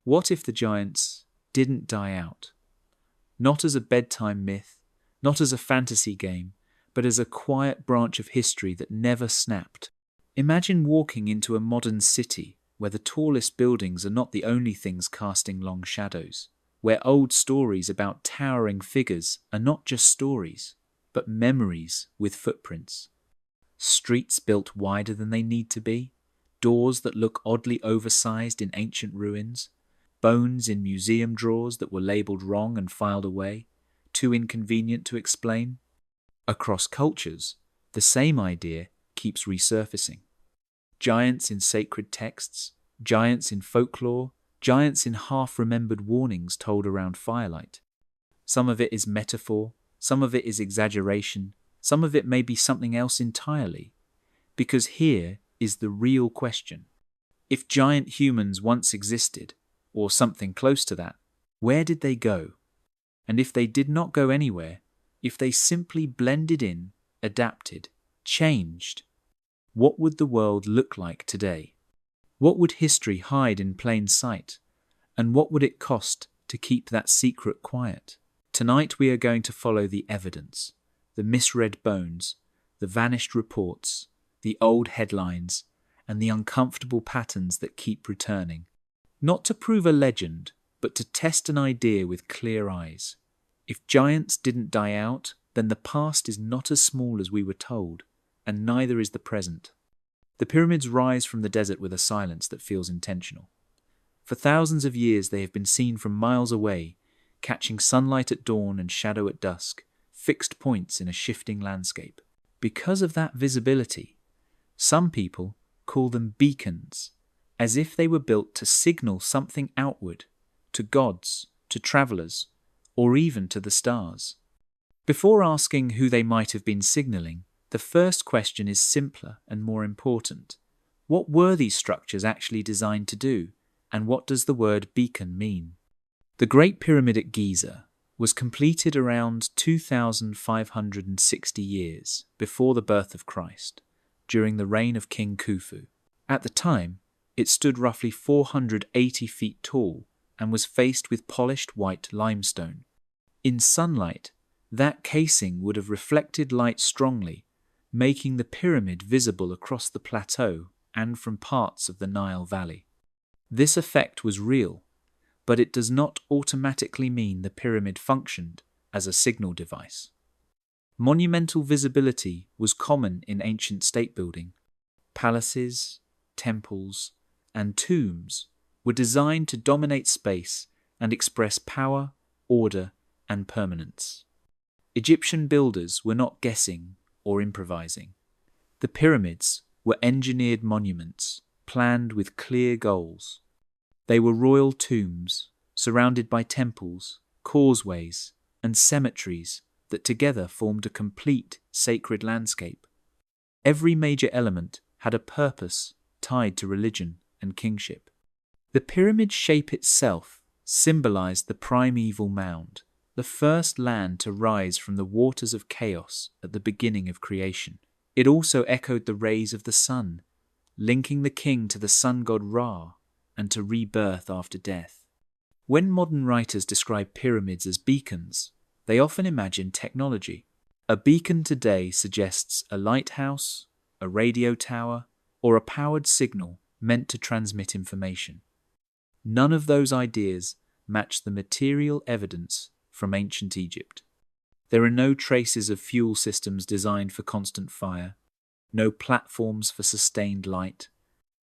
What if the giants didn't die out? Not as a bedtime myth, not as a fantasy game, but as a quiet branch of history that never snapped. Imagine walking into a modern city where the tallest buildings are not the only things casting long shadows, where old stories about towering figures are not just stories, but memories with footprints. Streets built wider than they need to be, doors that look oddly oversized in ancient ruins, bones in museum drawers that were labeled wrong and filed away, too inconvenient to explain. Across cultures, the same idea keeps resurfacing. Giants in sacred texts, giants in folklore, giants in half-remembered warnings told around firelight. Some of it is metaphor, some of it is exaggeration, some of it may be something else entirely. Because here is the real question. If giant humans once existed, or something close to that, where did they go? And if they did not go anywhere, if they simply blended in, adapted, changed, what would the world look like today? What would history hide in plain sight? And what would it cost to keep that secret quiet? Tonight we are going to follow the evidence, the misread bones, the vanished reports, the old headlines, and the uncomfortable patterns that keep returning. Not to prove a legend, but to test an idea with clear eyes. If giants didn't die out, then the past is not as small as we were told, and neither is the present. The pyramids rise from the desert with a silence that feels intentional. For thousands of years they have been seen from miles away, catching sunlight at dawn and shadow at dusk, fixed points in a shifting landscape. Because of that visibility, some people call them beacons, as if they were built to signal something outward, to gods, to travelers, or even to the stars. Before asking who they might have been signaling, the first question is simpler and more important. What were these structures actually designed to do, and what does the word beacon mean? The Great Pyramid at Giza was completed around 2,560 years before the birth of Christ, during the reign of King Khufu. At the time, it stood roughly 480 feet tall and was faced with polished white limestone. In sunlight, that casing would have reflected light strongly, making the pyramid visible across the plateau and from parts of the Nile Valley. This effect was real, but it does not automatically mean the pyramid functioned as a signal device. Monumental visibility was common in ancient state building. Palaces, temples, and tombs were designed to dominate space and express power, order, and permanence. Egyptian builders were not guessing or improvising. The pyramids were engineered monuments, planned with clear goals. They were royal tombs, surrounded by temples, causeways, and cemeteries that together formed a complete sacred landscape. Every major element had a purpose tied to religion and kingship. The pyramid shape itself symbolized the primeval mound, the first land to rise from the waters of chaos at the beginning of creation. It also echoed the rays of the sun, linking the king to the sun god Ra and to rebirth after death. When modern writers describe pyramids as beacons, they often imagine technology. A beacon today suggests a lighthouse, a radio tower, or a powered signal meant to transmit information. None of those ideas match the material evidence from ancient Egypt. There are no traces of fuel systems designed for constant fire, no platforms for sustained light,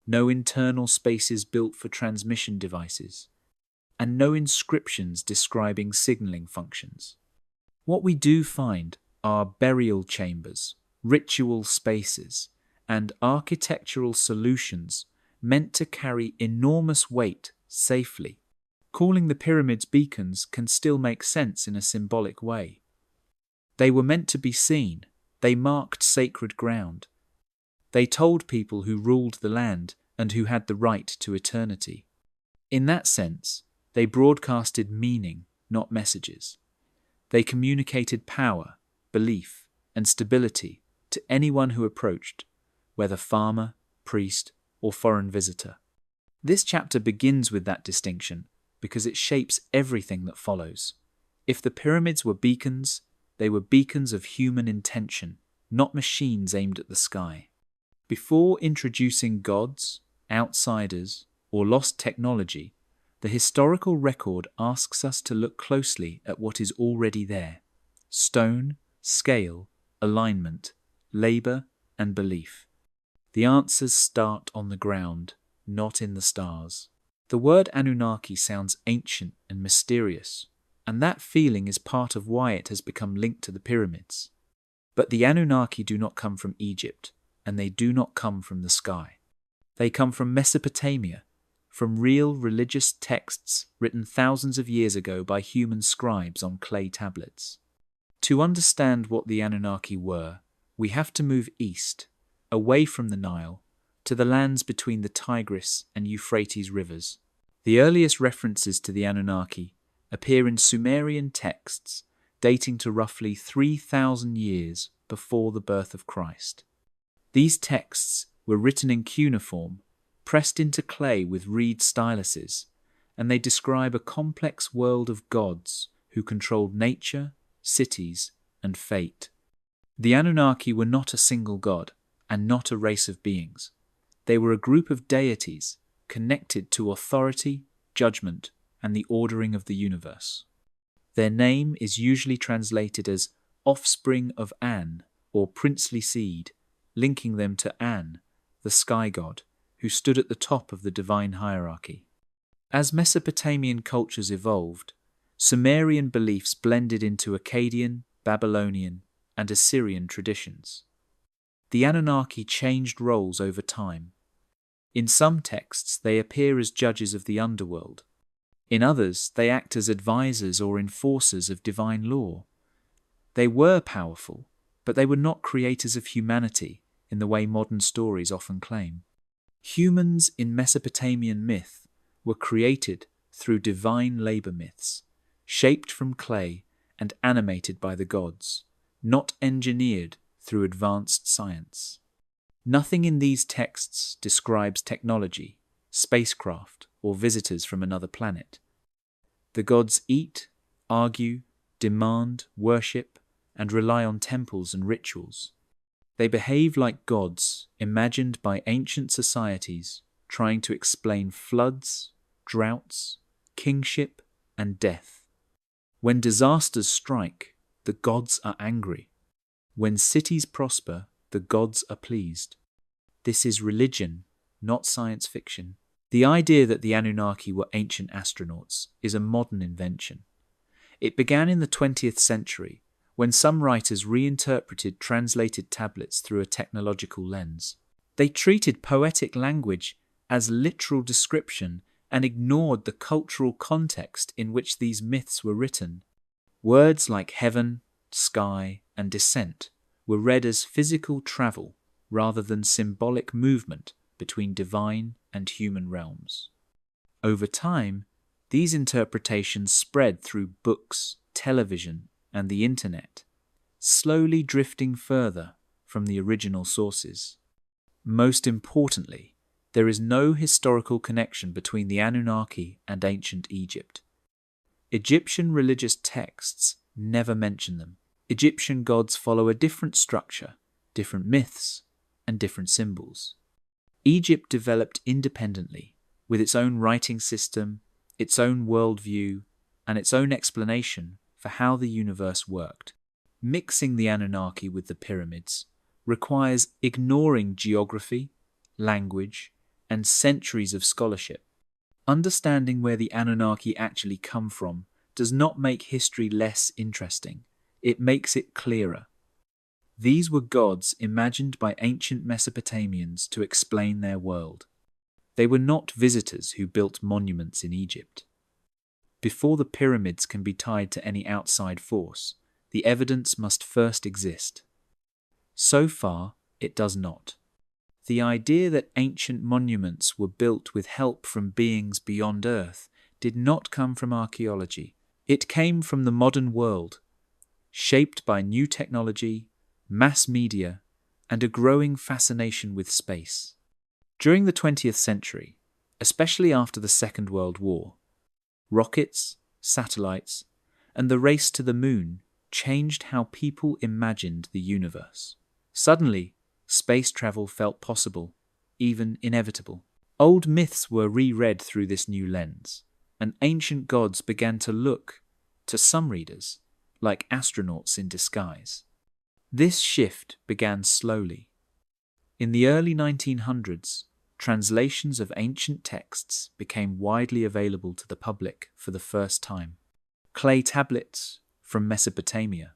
no internal spaces built for transmission devices, and no inscriptions describing signaling functions. What we do find are burial chambers, ritual spaces, and architectural solutions meant to carry enormous weight safely. Calling the pyramids beacons can still make sense in a symbolic way. They were meant to be seen. They marked sacred ground. They told people who ruled the land and who had the right to eternity. In that sense, they broadcasted meaning, not messages. They communicated power, belief, and stability to anyone who approached, whether farmer, priest, or foreign visitor. This chapter begins with that distinction because it shapes everything that follows. If the pyramids were beacons, they were beacons of human intention, not machines aimed at the sky. Before introducing gods, outsiders, or lost technology, the historical record asks us to look closely at what is already there: stone, scale, alignment, labor, and belief. The answers start on the ground, not in the stars. The word Anunnaki sounds ancient and mysterious, and that feeling is part of why it has become linked to the pyramids. But the Anunnaki do not come from Egypt, and they do not come from the sky. They come from Mesopotamia, from real religious texts written thousands of years ago by human scribes on clay tablets. To understand what the Anunnaki were, we have to move east, away from the Nile, to the lands between the Tigris and Euphrates rivers. The earliest references to the Anunnaki appear in Sumerian texts dating to roughly 3,000 years before the birth of Christ. These texts were written in cuneiform, pressed into clay with reed styluses, and they describe a complex world of gods who controlled nature, cities, and fate. The Anunnaki were not a single god, and not a race of beings. They were a group of deities connected to authority, judgment, and the ordering of the universe. Their name is usually translated as offspring of An or princely seed, linking them to An, the sky god, who stood at the top of the divine hierarchy. As Mesopotamian cultures evolved, Sumerian beliefs blended into Akkadian, Babylonian, and Assyrian traditions. The Anunnaki changed roles over time. In some texts, they appear as judges of the underworld. In others, they act as advisors or enforcers of divine law. They were powerful, but they were not creators of humanity in the way modern stories often claim. Humans in Mesopotamian myth were created through divine labor myths, shaped from clay and animated by the gods, not engineered through advanced science. Nothing in these texts describes technology, spacecraft, or visitors from another planet. The gods eat, argue, demand, worship, and rely on temples and rituals. They behave like gods imagined by ancient societies trying to explain floods, droughts, kingship, and death. When disasters strike, the gods are angry. When cities prosper, the gods are pleased. This is religion, not science fiction. The idea that the Anunnaki were ancient astronauts is a modern invention. It began in the 20th century, when some writers reinterpreted translated tablets through a technological lens. They treated poetic language as literal description and ignored the cultural context in which these myths were written. Words like heaven, sky, and descent were read as physical travel rather than symbolic movement between divine and human realms. Over time, these interpretations spread through books, television, and the internet, slowly drifting further from the original sources. Most importantly, there is no historical connection between the Anunnaki and ancient Egypt. Egyptian religious texts never mention them. Egyptian gods follow a different structure, different myths, and different symbols. Egypt developed independently, with its own writing system, its own worldview, and its own explanation for how the universe worked. Mixing the Anunnaki with the pyramids requires ignoring geography, language, and centuries of scholarship. Understanding where the Anunnaki actually come from does not make history less interesting. It makes it clearer. These were gods imagined by ancient Mesopotamians to explain their world. They were not visitors who built monuments in Egypt. Before the pyramids can be tied to any outside force, the evidence must first exist. So far, it does not. The idea that ancient monuments were built with help from beings beyond Earth did not come from archaeology. It came from the modern world, shaped by new technology, mass media, and a growing fascination with space. During the 20th century, especially after the Second World War. Rockets, satellites, and the race to the moon changed how people imagined the universe. Suddenly, space travel felt possible, even inevitable. Old myths were reread through this new lens, and ancient gods began to look, to some readers, like astronauts in disguise. This shift began slowly. In the early 1900s, translations of ancient texts became widely available to the public for the first time. Clay tablets from Mesopotamia,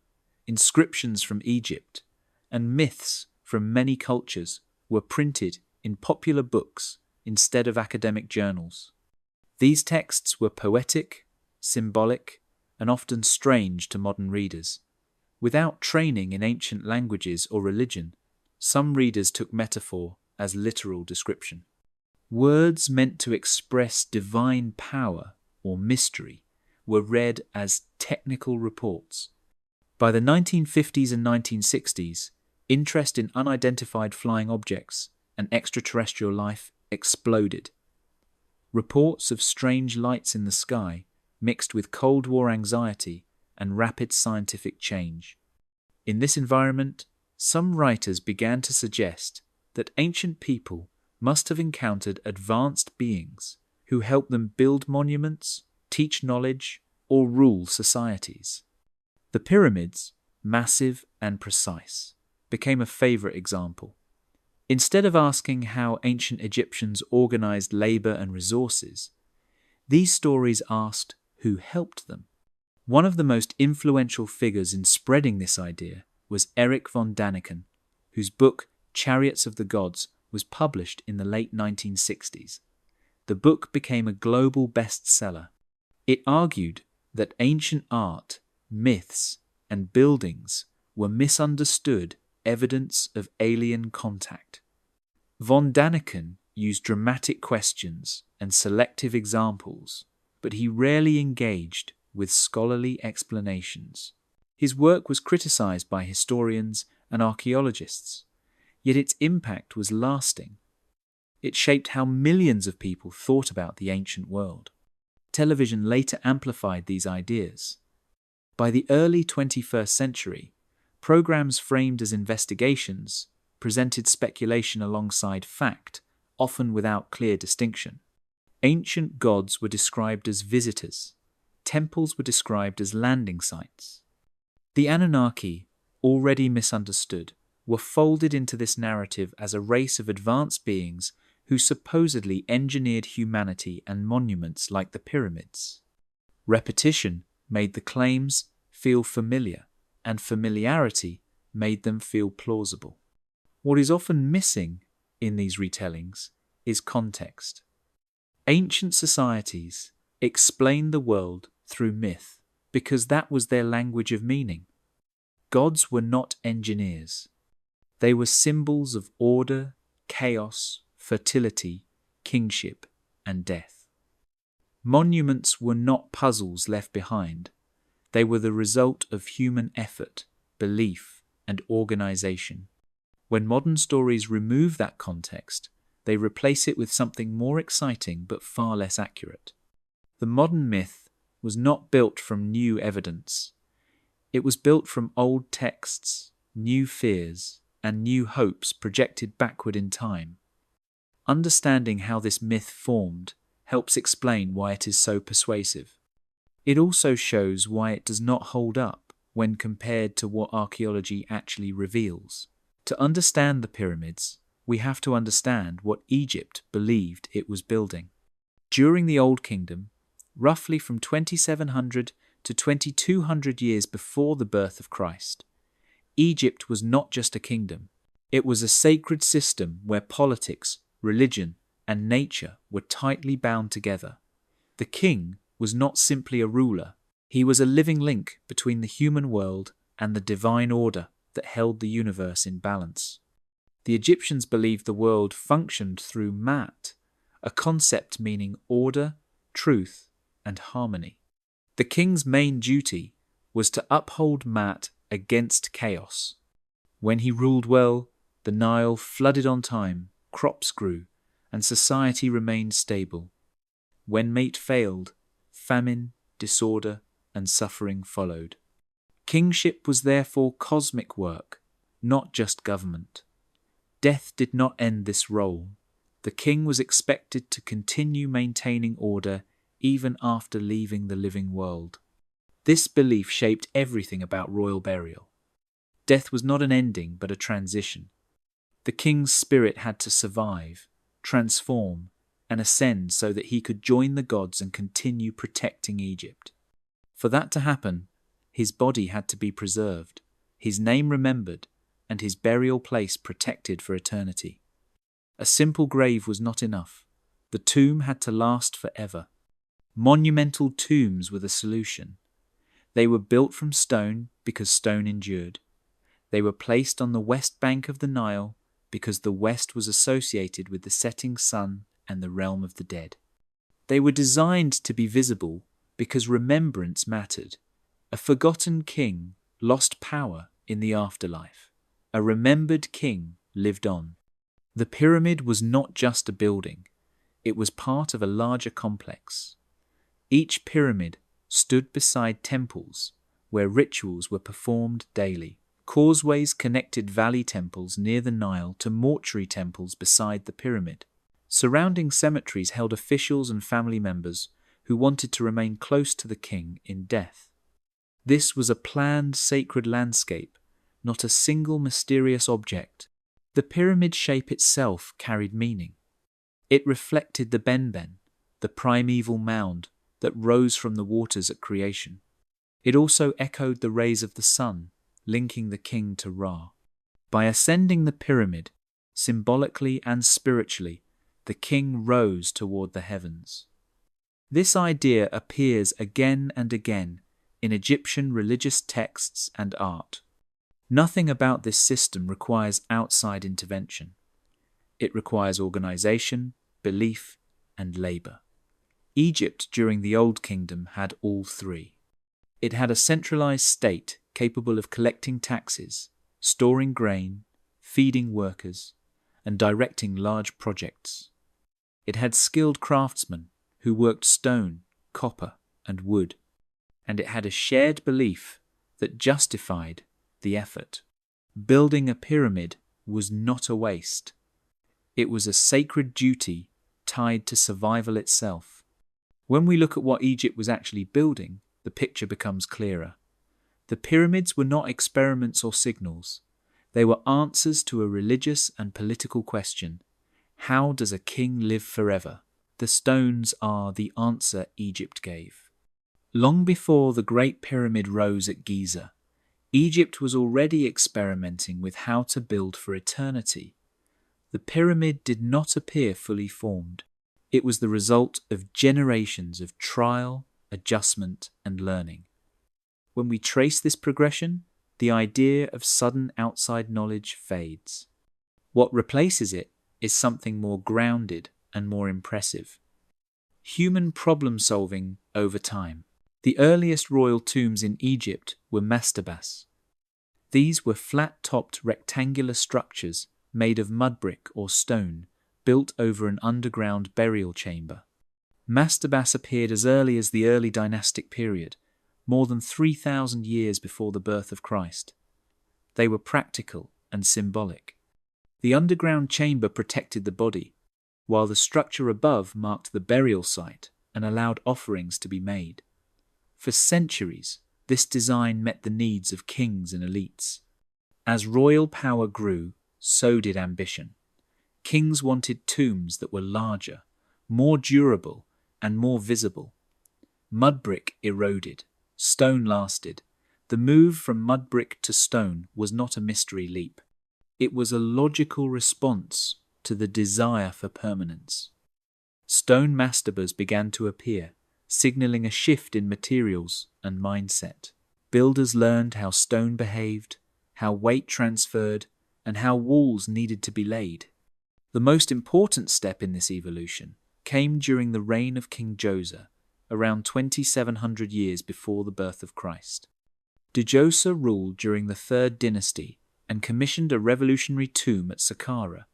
inscriptions from Egypt, and myths from many cultures were printed in popular books instead of academic journals. These texts were poetic, symbolic, and often strange to modern readers. Without training in ancient languages or religion, some readers took metaphor as literal description. Words meant to express divine power or mystery were read as technical reports. By the 1950s and 1960s, interest in unidentified flying objects and extraterrestrial life exploded. Reports of strange lights in the sky mixed with Cold War anxiety and rapid scientific change. In this environment, some writers began to suggest that ancient people must have encountered advanced beings who helped them build monuments, teach knowledge, or rule societies. The pyramids, massive and precise, became a favorite example. Instead of asking how ancient Egyptians organized labor and resources, these stories asked who helped them. One of the most influential figures in spreading this idea was Erich von Däniken, whose book Chariots of the Gods was published in the late 1960s. The book became a global bestseller. It argued that ancient art, myths, and buildings were misunderstood evidence of alien contact. Von Däniken used dramatic questions and selective examples, but he rarely engaged with scholarly explanations. His work was criticized by historians and archaeologists, yet its impact was lasting. It shaped how millions of people thought about the ancient world. Television later amplified these ideas. By the early 21st century, programs framed as investigations presented speculation alongside fact, often without clear distinction. Ancient gods were described as visitors. Temples were described as landing sites. The Anunnaki, already misunderstood, were folded into this narrative as a race of advanced beings who supposedly engineered humanity and monuments like the pyramids. Repetition made the claims feel familiar, and familiarity made them feel plausible. What is often missing in these retellings is context. Ancient societies explained the world through myth because that was their language of meaning. Gods were not engineers. They were symbols of order, chaos, fertility, kingship, and death. Monuments were not puzzles left behind. They were the result of human effort, belief, and organization. When modern stories remove that context, they replace it with something more exciting but far less accurate. The modern myth was not built from new evidence. It was built from old texts, new fears, and new hopes projected backward in time. Understanding how this myth formed helps explain why it is so persuasive. It also shows why it does not hold up when compared to what archaeology actually reveals. To understand the pyramids, we have to understand what Egypt believed it was building. During the Old Kingdom, roughly from 2700 to 2200 years before the birth of Christ, Egypt was not just a kingdom. It was a sacred system where politics, religion, and nature were tightly bound together. The king was not simply a ruler. He was a living link between the human world and the divine order that held the universe in balance. The Egyptians believed the world functioned through Ma'at, a concept meaning order, truth, and harmony. The king's main duty was to uphold Ma'at against chaos. When he ruled well, the Nile flooded on time, crops grew, and society remained stable. When mate failed, famine, disorder, and suffering followed. Kingship was therefore cosmic work, not just government. Death did not end this role. The king was expected to continue maintaining order even after leaving the living world. This belief shaped everything about royal burial. Death was not an ending, but a transition. The king's spirit had to survive, transform, and ascend so that he could join the gods and continue protecting Egypt. For that to happen, his body had to be preserved, his name remembered, and his burial place protected for eternity. A simple grave was not enough. The tomb had to last forever. Monumental tombs were the solution. They were built from stone because stone endured. They were placed on the west bank of the Nile because the west was associated with the setting sun and the realm of the dead. They were designed to be visible because remembrance mattered. A forgotten king lost power in the afterlife. A remembered king lived on. The pyramid was not just a building. It was part of a larger complex. Each pyramid stood beside temples where rituals were performed daily. Causeways connected valley temples near the Nile to mortuary temples beside the pyramid. Surrounding cemeteries held officials and family members who wanted to remain close to the king in death. This was a planned sacred landscape, not a single mysterious object. The pyramid shape itself carried meaning. It reflected the Benben, the primeval mound that rose from the waters at creation. It also echoed the rays of the sun, linking the king to Ra. By ascending the pyramid, symbolically and spiritually, the king rose toward the heavens. This idea appears again and again in Egyptian religious texts and art. Nothing about this system requires outside intervention. It requires organization, belief, and labor. Egypt during the Old Kingdom had all three. It had a centralized state capable of collecting taxes, storing grain, feeding workers, and directing large projects. It had skilled craftsmen who worked stone, copper, and wood, and it had a shared belief that justified the effort. Building a pyramid was not a waste. It was a sacred duty tied to survival itself. When we look at what Egypt was actually building, the picture becomes clearer. The pyramids were not experiments or signals. They were answers to a religious and political question. How does a king live forever? The stones are the answer Egypt gave. Long before the Great Pyramid rose at Giza, Egypt was already experimenting with how to build for eternity. The pyramid did not appear fully formed. It was the result of generations of trial, adjustment, and learning. When we trace this progression, the idea of sudden outside knowledge fades. What replaces it is something more grounded and more impressive. Human problem-solving over time. The earliest royal tombs in Egypt were mastabas. These were flat-topped rectangular structures made of mud brick or stone, built over an underground burial chamber. Mastabas appeared as early as the early dynastic period, more than 3,000 years before the birth of Christ. They were practical and symbolic. The underground chamber protected the body, while the structure above marked the burial site and allowed offerings to be made. For centuries, this design met the needs of kings and elites. As royal power grew, so did ambition. Kings wanted tombs that were larger, more durable, and more visible. Mud brick eroded, stone lasted. The move from mud brick to stone was not a mystery leap. It was a logical response to the desire for permanence. Stone mastabas began to appear, signaling a shift in materials and mindset. Builders learned how stone behaved, how weight transferred, and how walls needed to be laid. The most important step in this evolution came during the reign of King Djoser, around 2,700 years before the birth of Christ. Djoser ruled during the Third Dynasty and commissioned a revolutionary tomb at Saqqara.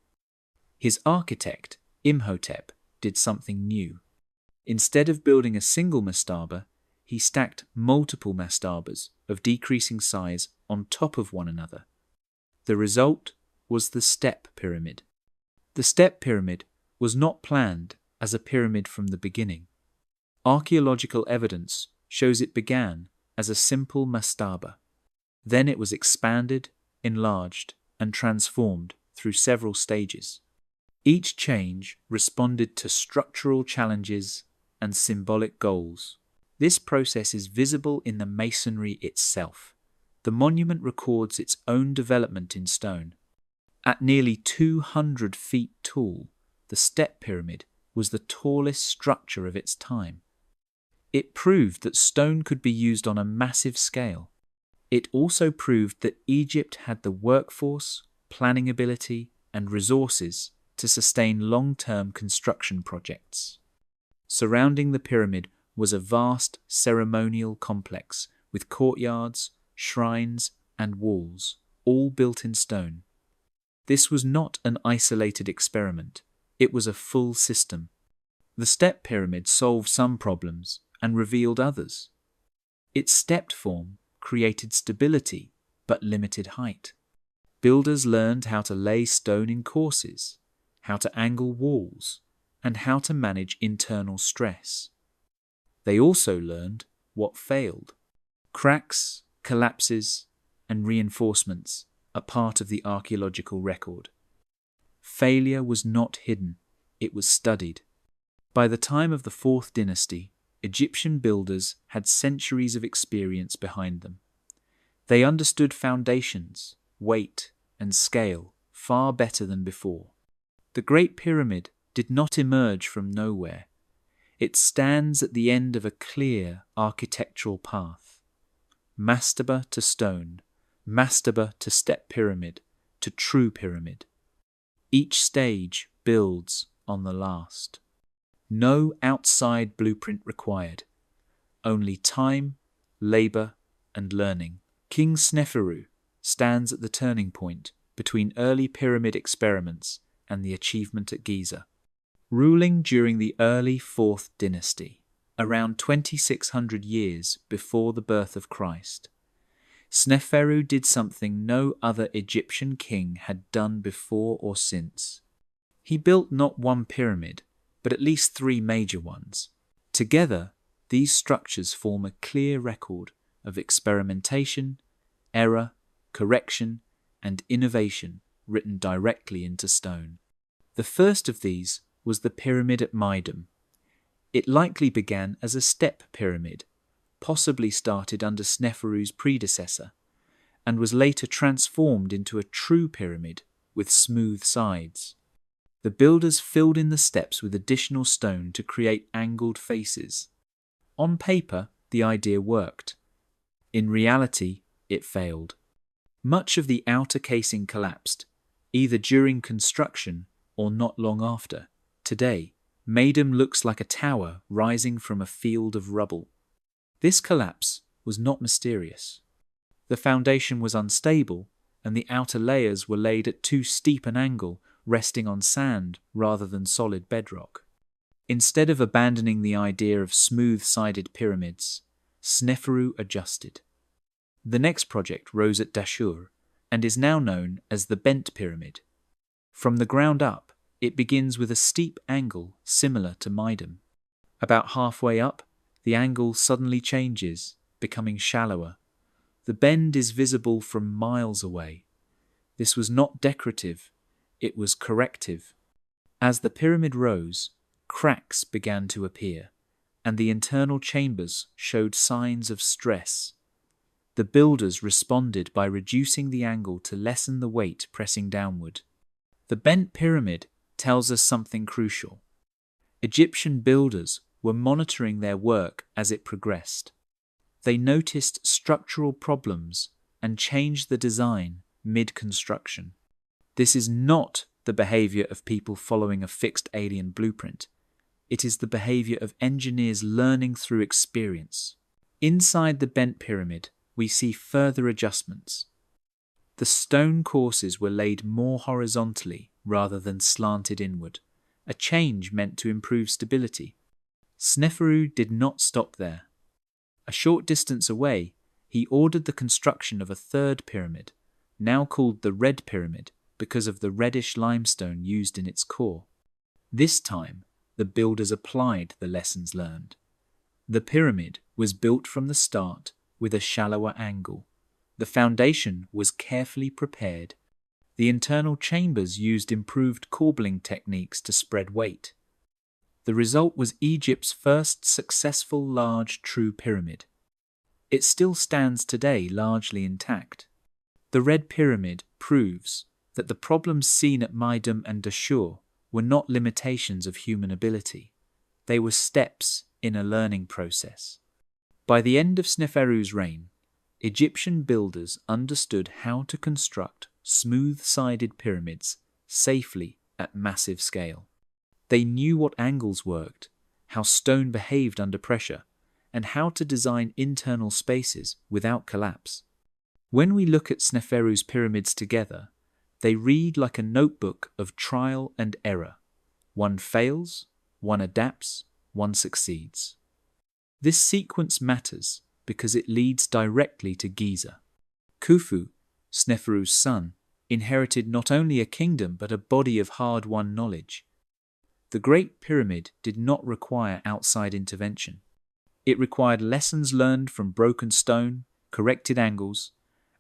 His architect, Imhotep did something new. Instead of building a single mastaba, he stacked multiple mastabas of decreasing size on top of one another. The result was the step pyramid. The step pyramid was not planned as a pyramid from the beginning. Archaeological evidence shows it began as a simple mastaba. Then it was expanded, enlarged, and transformed through several stages. Each change responded to structural challenges and symbolic goals. This process is visible in the masonry itself. The monument records its own development in stone. At nearly 200 feet tall, the step pyramid was the tallest structure of its time. It proved that stone could be used on a massive scale. It also proved that Egypt had the workforce, planning ability, and resources to sustain long-term construction projects. Surrounding the pyramid was a vast ceremonial complex with courtyards, shrines, and walls, all built in stone. This was not an isolated experiment. It was a full system. The step pyramid solved some problems and revealed others. Its stepped form created stability but limited height. Builders learned how to lay stone in courses, how to angle walls, and how to manage internal stress. They also learned what failed. Cracks, collapses, and reinforcements are part of the archaeological record. Failure was not hidden, it was studied. By the time of the 4th dynasty, Egyptian builders had centuries of experience behind them. They understood foundations, weight, and scale far better than before. The Great Pyramid did not emerge from nowhere. It stands at the end of a clear architectural path. Mastaba to stone, mastaba to step pyramid, to true pyramid. Each stage builds on the last. No outside blueprint required. Only time, labor, and learning. King Sneferu stands at the turning point between early pyramid experiments and the achievement at Giza. Ruling during the early 4th dynasty, around 2600 years before the birth of Christ, Sneferu did something no other Egyptian king had done before or since. He built not one pyramid, but at least 3 major ones. Together, these structures form a clear record of experimentation, error, correction, and innovation written directly into stone. The first of these was the pyramid at Midum. It likely began as a step pyramid, possibly started under Sneferu's predecessor, and was later transformed into a true pyramid with smooth sides. The builders filled in the steps with additional stone to create angled faces. On paper, the idea worked. In reality, it failed. Much of the outer casing collapsed, either during construction or not long after. Today, Midum looks like a tower rising from a field of rubble. This collapse was not mysterious. The foundation was unstable, and the outer layers were laid at too steep an angle, resting on sand rather than solid bedrock. Instead of abandoning the idea of smooth-sided pyramids, Sneferu adjusted. The next project rose at Dashur and is now known as the Bent Pyramid. From the ground up, it begins with a steep angle similar to Midum. About halfway up, the angle suddenly changes, becoming shallower. The bend is visible from miles away. This was not decorative, it was corrective. As the pyramid rose, cracks began to appear, and the internal chambers showed signs of stress. The builders responded by reducing the angle to lessen the weight pressing downward. The bent pyramid tells us something crucial. Egyptian builders were monitoring their work as it progressed. They noticed structural problems and changed the design mid-construction. This is not the behavior of people following a fixed alien blueprint. It is the behavior of engineers learning through experience. Inside the bent pyramid, we see further adjustments. The stone courses were laid more horizontally rather than slanted inward, a change meant to improve stability. Sneferu did not stop there. A short distance away, he ordered the construction of a third pyramid, now called the Red Pyramid because of the reddish limestone used in its core. This time, the builders applied the lessons learned. The pyramid was built from the start with a shallower angle. The foundation was carefully prepared. The internal chambers used improved corbelling techniques to spread weight. The result was Egypt's first successful large true pyramid. It still stands today largely intact. The Red Pyramid proves that the problems seen at Meidum and Dashur were not limitations of human ability. They were steps in a learning process. By the end of Sneferu's reign, Egyptian builders understood how to construct smooth-sided pyramids safely at massive scale. They knew what angles worked, how stone behaved under pressure, and how to design internal spaces without collapse. When we look at Sneferu's pyramids together, they read like a notebook of trial and error. One fails, one adapts, one succeeds. This sequence matters because it leads directly to Giza. Khufu, Sneferu's son, inherited not only a kingdom but a body of hard-won knowledge. The Great Pyramid did not require outside intervention. It required lessons learned from broken stone, corrected angles,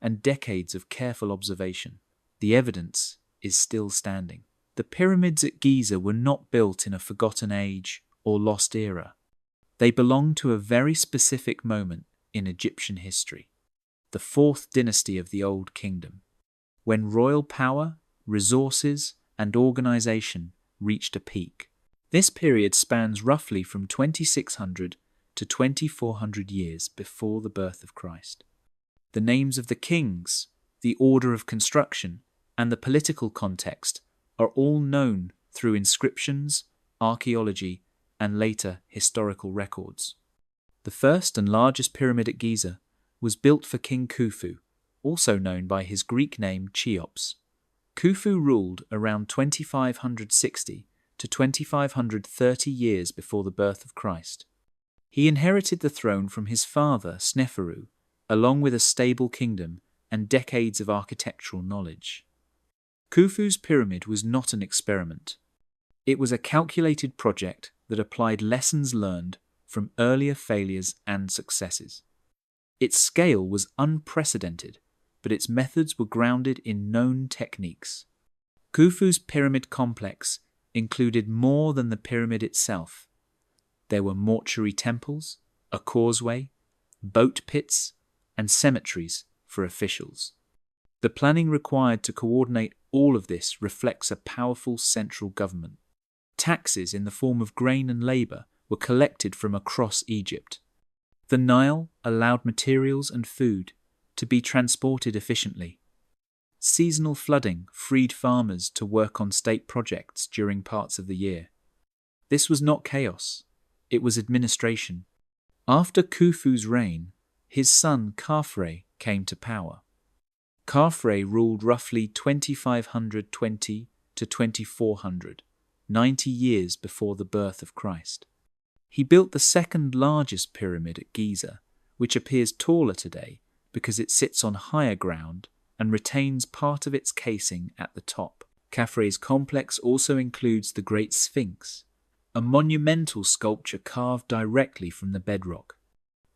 and decades of careful observation. The evidence is still standing. The pyramids at Giza were not built in a forgotten age or lost era. They belong to a very specific moment in Egyptian history, the fourth dynasty of the Old Kingdom, when royal power, resources, and organization reached a peak. This period spans roughly from 2600 to 2400 years before the birth of Christ. The names of the kings, the order of construction, and the political context are all known through inscriptions, archaeology, and later historical records. The first and largest pyramid at Giza was built for King Khufu, also known by his Greek name Cheops. Khufu ruled around 2560 to 2530 years before the birth of Christ. He inherited the throne from his father Sneferu, along with a stable kingdom and decades of architectural knowledge. Khufu's pyramid was not an experiment. It was a calculated project that applied lessons learned from earlier failures and successes. Its scale was unprecedented, but its methods were grounded in known techniques. Khufu's pyramid complex included more than the pyramid itself. There were mortuary temples, a causeway, boat pits, and cemeteries for officials. The planning required to coordinate all of this reflects a powerful central government. Taxes in the form of grain and labor were collected from across Egypt. The Nile allowed materials and food to be transported efficiently. Seasonal flooding freed farmers to work on state projects during parts of the year. This was not chaos, it was administration. After Khufu's reign, his son Khafre came to power. Khafre ruled roughly 2520 to 2400, 90 years before the birth of Christ. He built the second largest pyramid at Giza, which appears taller today because it sits on higher ground and retains part of its casing at the top. Khafre's complex also includes the Great Sphinx, a monumental sculpture carved directly from the bedrock.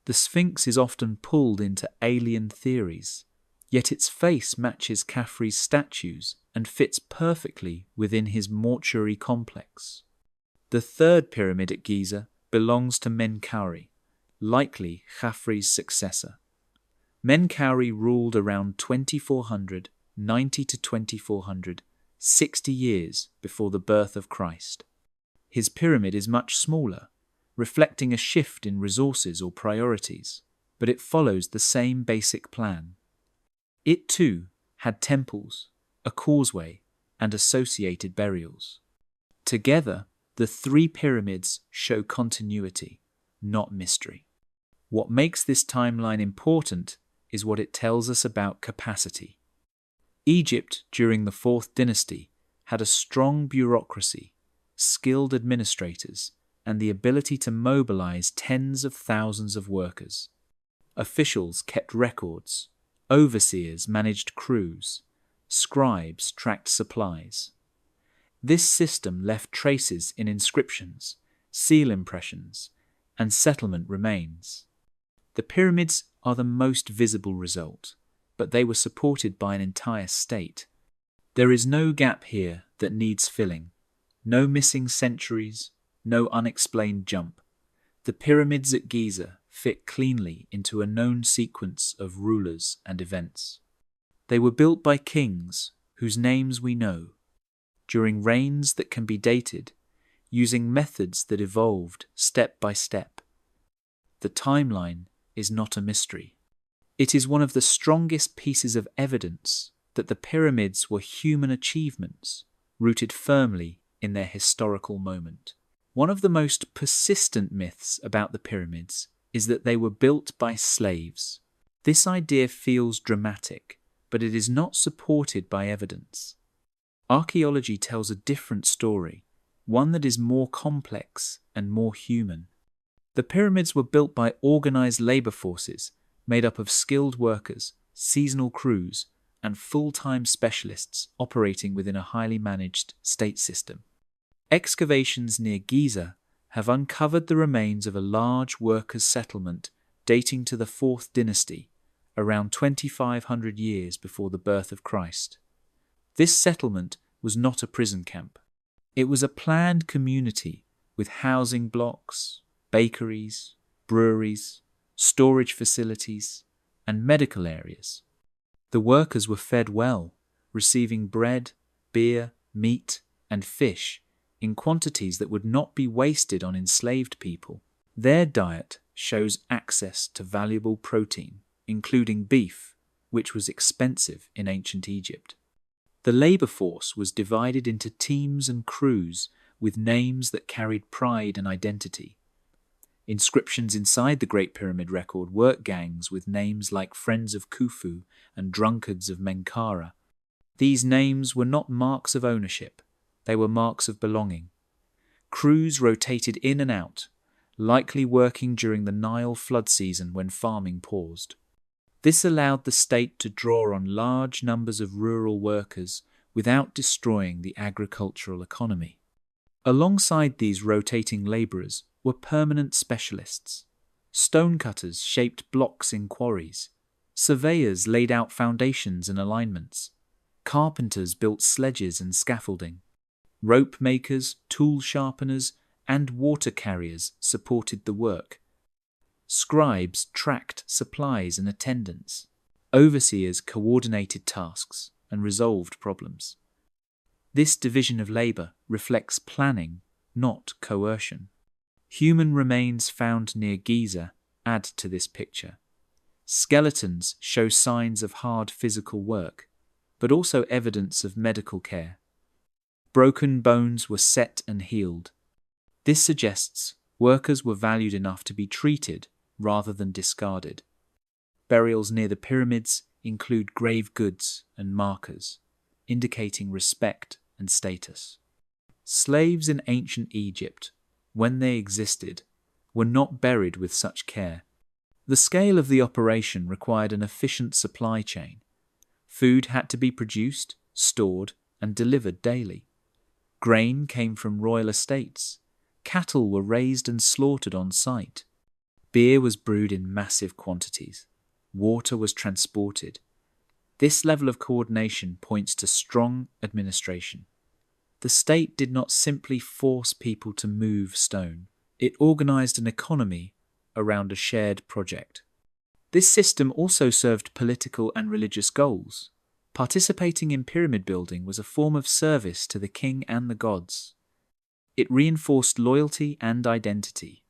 The Sphinx is often pulled into alien theories, yet its face matches Khafre's statues and fits perfectly within his mortuary complex. The third pyramid at Giza belongs to Menkaure, likely Khafre's successor. Menkaure ruled around 2490 to 2400, 60 years before the birth of Christ. His pyramid is much smaller, reflecting a shift in resources or priorities, but it follows the same basic plan. It too had temples, a causeway, and associated burials. Together, the three pyramids show continuity, not mystery. What makes this timeline important is what it tells us about capacity. Egypt during the Fourth Dynasty had a strong bureaucracy, skilled administrators, and the ability to mobilize tens of thousands of workers. Officials kept records, overseers managed crews, scribes tracked supplies. This system left traces in inscriptions, seal impressions, and settlement remains. The pyramids are the most visible result, but they were supported by an entire state. There is no gap here that needs filling, no missing centuries, no unexplained jump. The pyramids at Giza fit cleanly into a known sequence of rulers and events. They were built by kings whose names we know, during reigns that can be dated, using methods that evolved step by step. The timeline is not a mystery. It is one of the strongest pieces of evidence that the pyramids were human achievements, rooted firmly in their historical moment. One of the most persistent myths about the pyramids is that they were built by slaves. This idea feels dramatic, but it is not supported by evidence. Archaeology tells a different story, one that is more complex and more human. The pyramids were built by organized labor forces made up of skilled workers, seasonal crews, and full-time specialists operating within a highly managed state system. Excavations near Giza have uncovered the remains of a large workers' settlement dating to the 4th dynasty, around 2,500 years before the birth of Christ. This settlement was not a prison camp. It was a planned community with housing blocks, bakeries, breweries, storage facilities, and medical areas. The workers were fed well, receiving bread, beer, meat, and fish in quantities that would not be wasted on enslaved people. Their diet shows access to valuable protein, including beef, which was expensive in ancient Egypt. The labor force was divided into teams and crews with names that carried pride and identity. Inscriptions inside the Great Pyramid record work gangs with names like Friends of Khufu and Drunkards of Menkaure. These names were not marks of ownership, they were marks of belonging. Crews rotated in and out, likely working during the Nile flood season when farming paused. This allowed the state to draw on large numbers of rural workers without destroying the agricultural economy. Alongside these rotating labourers were permanent specialists. Stonecutters shaped blocks in quarries. Surveyors laid out foundations and alignments. Carpenters built sledges and scaffolding. Rope makers, tool sharpeners, and water carriers supported the work. Scribes tracked supplies and attendance. Overseers coordinated tasks and resolved problems. This division of labour reflects planning, not coercion. Human remains found near Giza add to this picture. Skeletons show signs of hard physical work, but also evidence of medical care. Broken bones were set and healed. This suggests workers were valued enough to be treated rather than discarded. Burials near the pyramids include grave goods and markers, indicating respect and status. Slaves in ancient Egypt, when they existed, were not buried with such care. The scale of the operation required an efficient supply chain. Food had to be produced, stored, and delivered daily. Grain came from royal estates. Cattle were raised and slaughtered on site. Beer was brewed in massive quantities. Water was transported. This level of coordination points to strong administration. The state did not simply force people to move stone. It organized an economy around a shared project. This system also served political and religious goals. Participating in pyramid building was a form of service to the king and the gods. It reinforced loyalty and identity.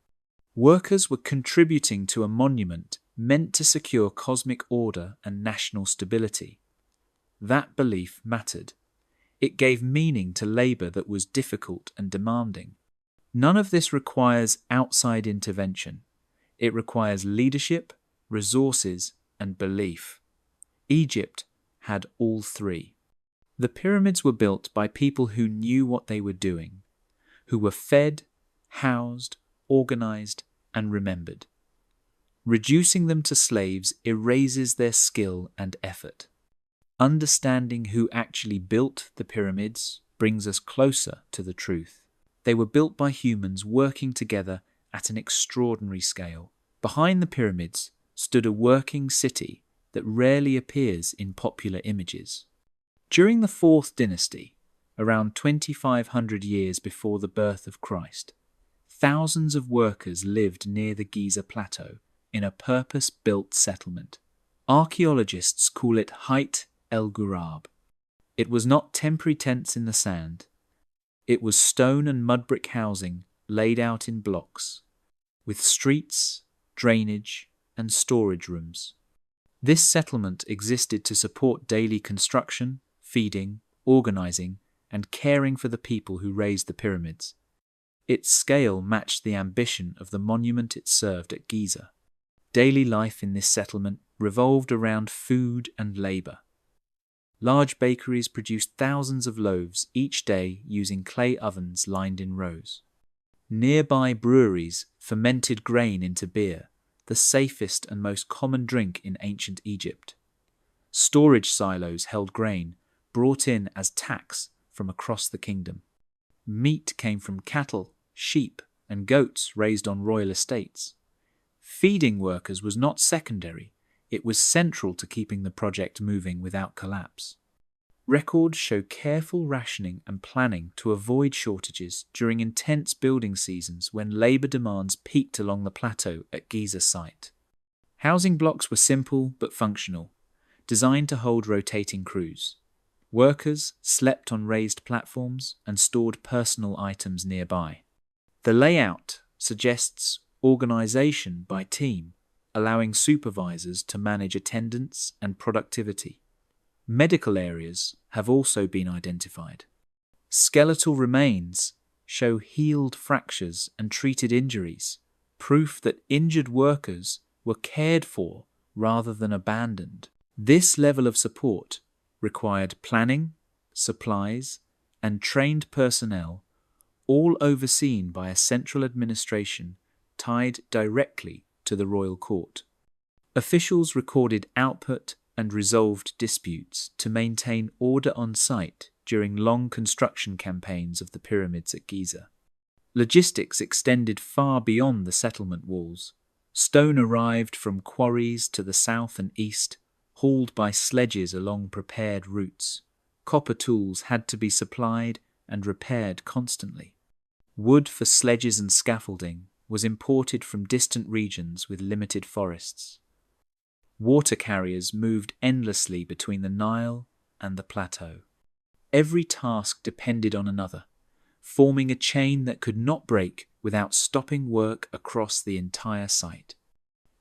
Workers were contributing to a monument meant to secure cosmic order and national stability. That belief mattered. It gave meaning to labour that was difficult and demanding. None of this requires outside intervention. It requires leadership, resources, and belief. Egypt had all three. The pyramids were built by people who knew what they were doing, who were fed, housed, organized, and remembered. Reducing them to slaves erases their skill and effort. Understanding who actually built the pyramids brings us closer to the truth. They were built by humans working together at an extraordinary scale. Behind the pyramids stood a working city that rarely appears in popular images. During the 4th dynasty, around 2,500 years before the birth of Christ, thousands of workers lived near the Giza Plateau in a purpose-built settlement. Archaeologists call it Hayt el Ghurab. It was not temporary tents in the sand. It was stone and mud brick housing laid out in blocks, with streets, drainage, and storage rooms. This settlement existed to support daily construction, feeding, organizing, and caring for the people who raised the pyramids. Its scale matched the ambition of the monument it served at Giza. Daily life in this settlement revolved around food and labor. Large bakeries produced thousands of loaves each day using clay ovens lined in rows. Nearby breweries fermented grain into beer, the safest and most common drink in ancient Egypt. Storage silos held grain, brought in as tax from across the kingdom. Meat came from cattle, sheep, and goats raised on royal estates. Feeding workers was not secondary, it was central to keeping the project moving without collapse. Records show careful rationing and planning to avoid shortages during intense building seasons when labour demands peaked along the plateau at Giza site. Housing blocks were simple but functional, designed to hold rotating crews. Workers slept on raised platforms and stored personal items nearby. The layout suggests organisation by team, allowing supervisors to manage attendance and productivity. Medical areas have also been identified. Skeletal remains show healed fractures and treated injuries, proof that injured workers were cared for rather than abandoned. This level of support required planning, supplies, and trained personnel, all overseen by a central administration tied directly to the royal court. Officials recorded output and resolved disputes to maintain order on site during long construction campaigns of the pyramids at Giza. Logistics extended far beyond the settlement walls. Stone arrived from quarries to the south and east, hauled by sledges along prepared routes. Copper tools had to be supplied and repaired constantly. Wood for sledges and scaffolding was imported from distant regions with limited forests. Water carriers moved endlessly between the Nile and the plateau. Every task depended on another, forming a chain that could not break without stopping work across the entire site.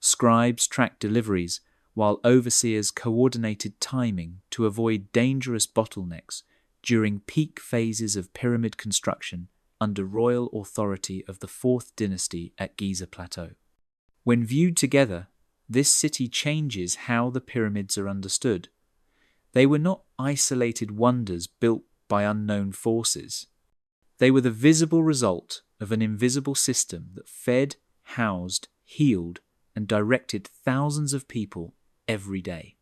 Scribes tracked deliveries, while overseers coordinated timing to avoid dangerous bottlenecks during peak phases of pyramid construction under royal authority of the 4th dynasty at Giza Plateau. When viewed together, this city changes how the pyramids are understood. They were not isolated wonders built by unknown forces. They were the visible result of an invisible system that fed, housed, healed, and directed thousands of people every day.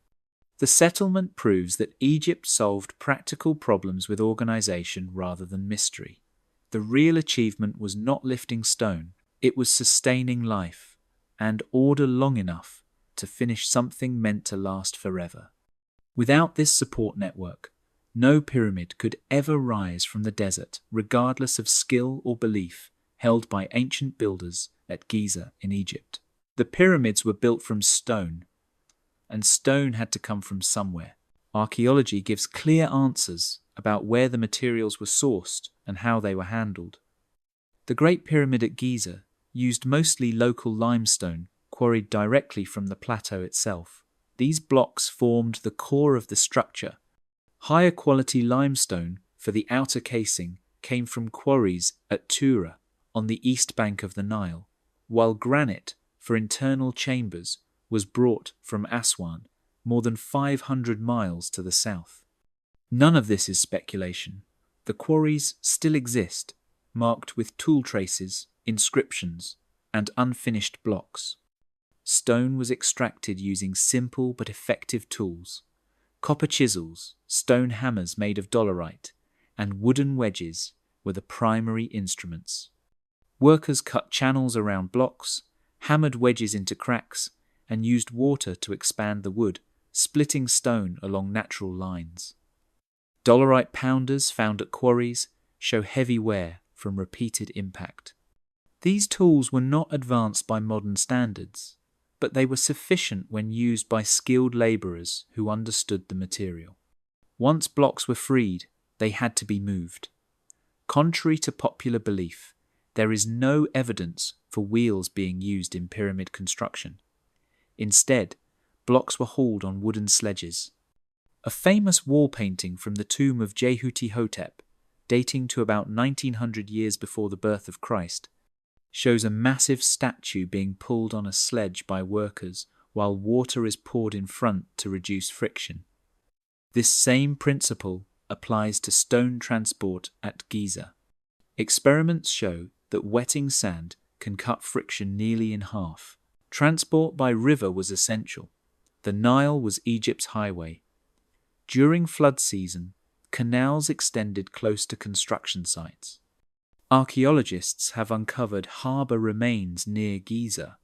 The settlement proves that Egypt solved practical problems with organization rather than mystery. The real achievement was not lifting stone, it was sustaining life and order long enough to finish something meant to last forever. Without this support network, no pyramid could ever rise from the desert, regardless of skill or belief held by ancient builders at Giza in Egypt. The pyramids were built from stone, and stone had to come from somewhere. Archaeology gives clear answers about where the materials were sourced and how they were handled. The Great Pyramid at Giza used mostly local limestone quarried directly from the plateau itself. These blocks formed the core of the structure. Higher quality limestone for the outer casing came from quarries at Tura on the east bank of the Nile, while granite for internal chambers was brought from Aswan, more than 500 miles to the south. None of this is speculation. The quarries still exist, marked with tool traces, inscriptions, and unfinished blocks. Stone was extracted using simple but effective tools. Copper chisels, stone hammers made of dolerite, and wooden wedges were the primary instruments. Workers cut channels around blocks, hammered wedges into cracks, and used water to expand the wood, splitting stone along natural lines. Dolerite pounders found at quarries show heavy wear from repeated impact. These tools were not advanced by modern standards, but they were sufficient when used by skilled labourers who understood the material. Once blocks were freed, they had to be moved. Contrary to popular belief, there is no evidence for wheels being used in pyramid construction. Instead, blocks were hauled on wooden sledges. A famous wall painting from the tomb of Jehuti-Hotep, dating to about 1900 years before the birth of Christ, shows a massive statue being pulled on a sledge by workers while water is poured in front to reduce friction. This same principle applies to stone transport at Giza. Experiments show that wetting sand can cut friction nearly in half. Transport by river was essential. The Nile was Egypt's highway. During flood season, canals extended close to construction sites. Archaeologists have uncovered harbour remains near Giza,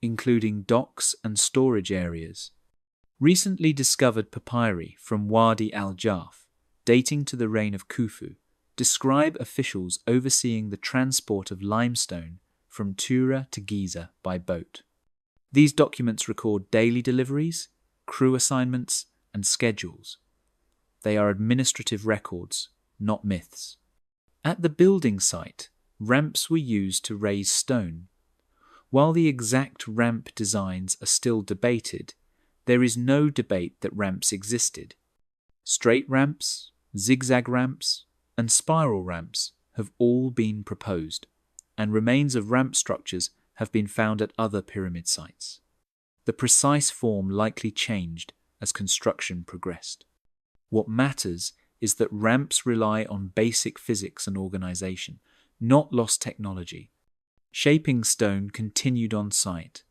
including docks and storage areas. Recently discovered papyri from Wadi al-Jarf, dating to the reign of Khufu, describe officials overseeing the transport of limestone from Tura to Giza by boat. These documents record daily deliveries, crew assignments, and schedules. They are administrative records, not myths. At the building site, ramps were used to raise stone. While the exact ramp designs are still debated, there is no debate that ramps existed. Straight ramps, zigzag ramps, and spiral ramps have all been proposed, and remains of ramp structures have been found at other pyramid sites. The precise form likely changed as construction progressed. What matters is that ramps rely on basic physics and organization, not lost technology. Shaping stone continued on site.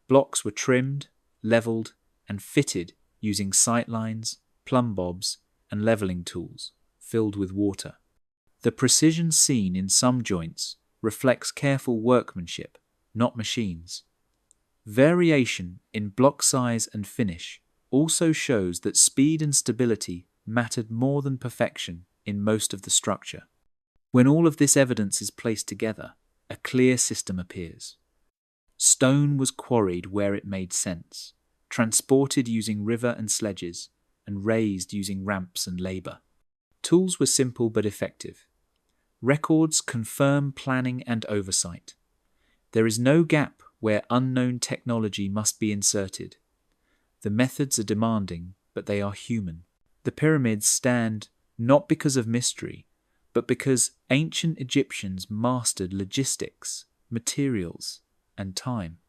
Blocks were trimmed, leveled, and fitted using sight lines, plumb bobs, and leveling tools, filled with water. The precision seen in some joints reflects careful workmanship, not machines. Variation in block size and finish also shows that speed and stability mattered more than perfection in most of the structure. When all of this evidence is placed together, a clear system appears. Stone was quarried where it made sense, transported using river and sledges, and raised using ramps and labour. Tools were simple but effective. Records confirm planning and oversight. There is no gap where unknown technology must be inserted. The methods are demanding, but they are human. The pyramids stand not because of mystery, but because ancient Egyptians mastered logistics, materials, and time.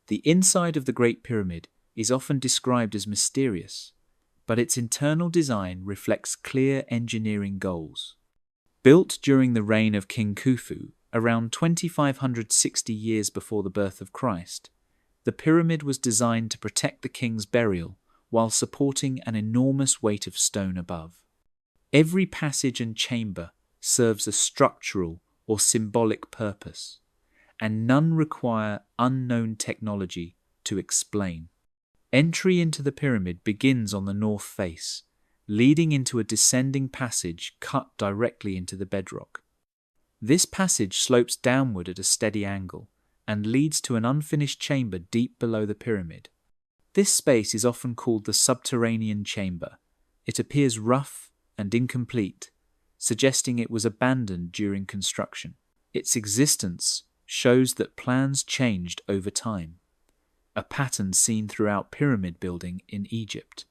The inside of the Great Pyramid is often described as mysterious, but its internal design reflects clear engineering goals. Built during the reign of King Khufu, around 2560 years before the birth of Christ, the pyramid was designed to protect the king's burial while supporting an enormous weight of stone above. Every passage and chamber serves a structural or symbolic purpose, and none require unknown technology to explain. Entry into the pyramid begins on the north face, leading into a descending passage cut directly into the bedrock. This passage slopes downward at a steady angle and leads to an unfinished chamber deep below the pyramid. This space is often called the subterranean chamber. It appears rough and incomplete, suggesting it was abandoned during construction. Its existence shows that plans changed over time, a pattern seen throughout pyramid building in Egypt.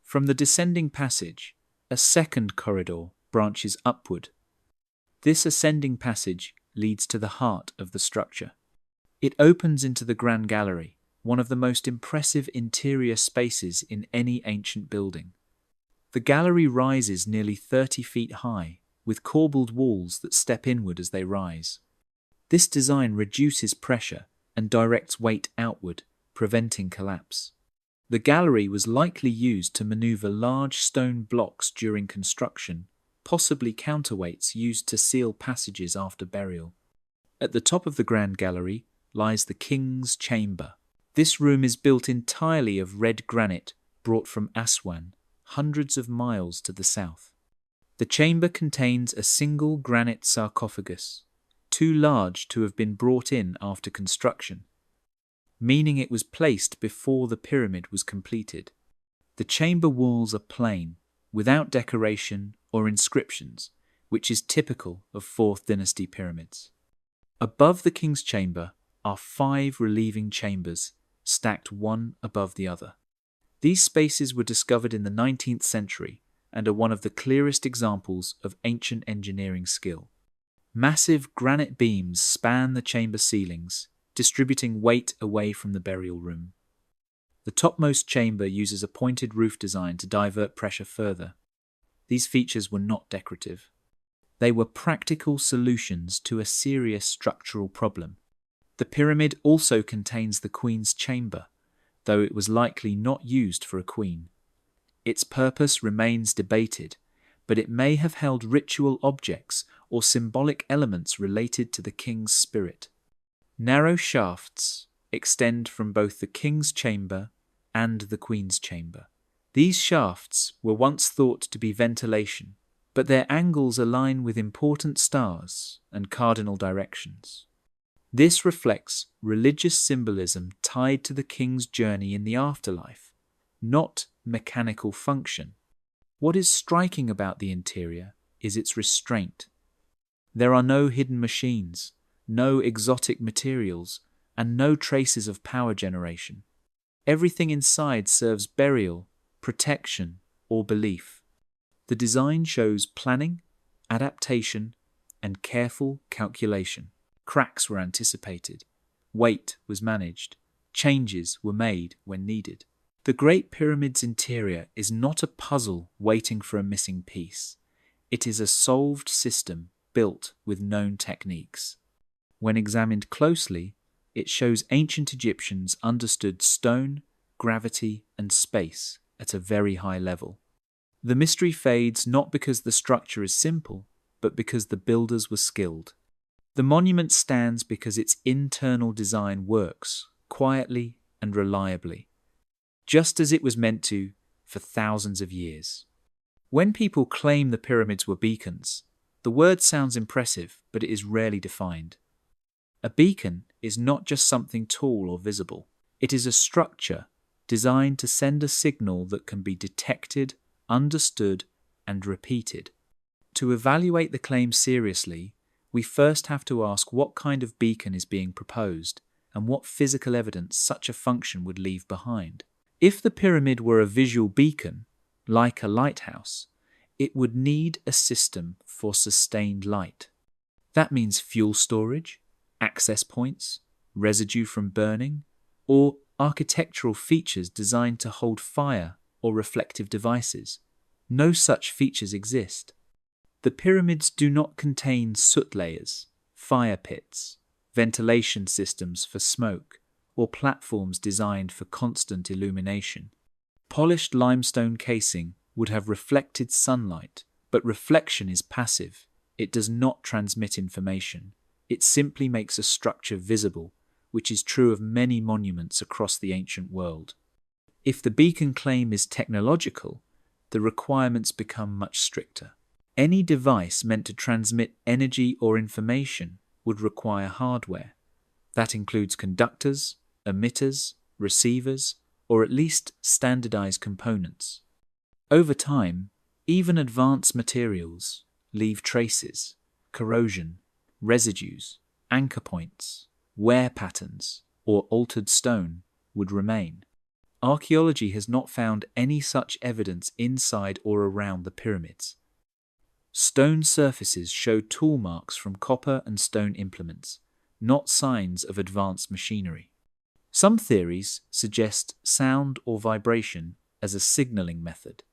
From the descending passage, a second corridor branches upward. This ascending passage leads to the heart of the structure. It opens into the Grand Gallery, one of the most impressive interior spaces in any ancient building. The gallery rises nearly 30 feet high, with corbelled walls that step inward as they rise. This design reduces pressure and directs weight outward, preventing collapse. The gallery was likely used to maneuver large stone blocks during construction, possibly counterweights used to seal passages after burial. At the top of the Grand Gallery lies the King's Chamber. This room is built entirely of red granite brought from Aswan, hundreds of miles to the south. The chamber contains a single granite sarcophagus, too large to have been brought in after construction, meaning it was placed before the pyramid was completed. The chamber walls are plain, without decoration or inscriptions, which is typical of 4th Dynasty pyramids. Above the King's Chamber are 5 relieving chambers, stacked one above the other. These spaces were discovered in the 19th century and are one of the clearest examples of ancient engineering skill. Massive granite beams span the chamber ceilings, distributing weight away from the burial room. The topmost chamber uses a pointed roof design to divert pressure further. These features were not decorative. They were practical solutions to a serious structural problem. The pyramid also contains the Queen's Chamber, though it was likely not used for a queen. Its purpose remains debated, but it may have held ritual objects or symbolic elements related to the king's spirit. Narrow shafts extend from both the King's Chamber and the Queen's Chamber. These shafts were once thought to be ventilation, but their angles align with important stars and cardinal directions. This reflects religious symbolism tied to the king's journey in the afterlife, not mechanical function. What is striking about the interior is its restraint. There are no hidden machines, no exotic materials, and no traces of power generation. Everything inside serves burial, protection, or belief. The design shows planning, adaptation, and careful calculation. Cracks were anticipated. Weight was managed. Changes were made when needed. The Great Pyramid's interior is not a puzzle waiting for a missing piece. It is a solved system built with known techniques. When examined closely, it shows ancient Egyptians understood stone, gravity, and space at a very high level. The mystery fades not because the structure is simple, but because the builders were skilled. The monument stands because its internal design works quietly and reliably, just as it was meant to for thousands of years. When people claim the pyramids were beacons, the word sounds impressive, but it is rarely defined. A beacon is not just something tall or visible. It is a structure designed to send a signal that can be detected, understood, and repeated. To evaluate the claim seriously, we first have to ask what kind of beacon is being proposed and what physical evidence such a function would leave behind. If the pyramid were a visual beacon, like a lighthouse, it would need a system for sustained light. That means fuel storage, access points, residue from burning, or architectural features designed to hold fire or reflective devices. No such features exist. The pyramids do not contain soot layers, fire pits, ventilation systems for smoke, or platforms designed for constant illumination. Polished limestone casing would have reflected sunlight, but reflection is passive. It does not transmit information. It simply makes a structure visible, which is true of many monuments across the ancient world. If the beacon claim is technological, the requirements become much stricter. Any device meant to transmit energy or information would require hardware. That includes conductors, emitters, receivers, or at least standardized components. Over time, even advanced materials leave traces, corrosion, residues, anchor points, wear patterns, or altered stone would remain. Archaeology has not found any such evidence inside or around the pyramids. Stone surfaces show tool marks from copper and stone implements, not signs of advanced machinery. Some theories suggest sound or vibration as a signaling method.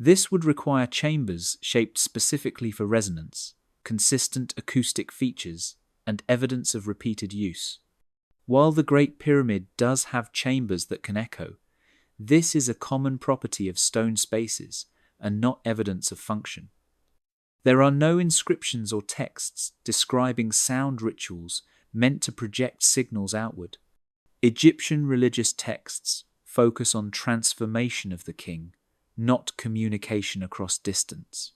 This would require chambers shaped specifically for resonance, consistent acoustic features, and evidence of repeated use. While the Great Pyramid does have chambers that can echo, this is a common property of stone spaces and not evidence of function. There are no inscriptions or texts describing sound rituals meant to project signals outward. Egyptian religious texts focus on transformation of the king, not communication across distance.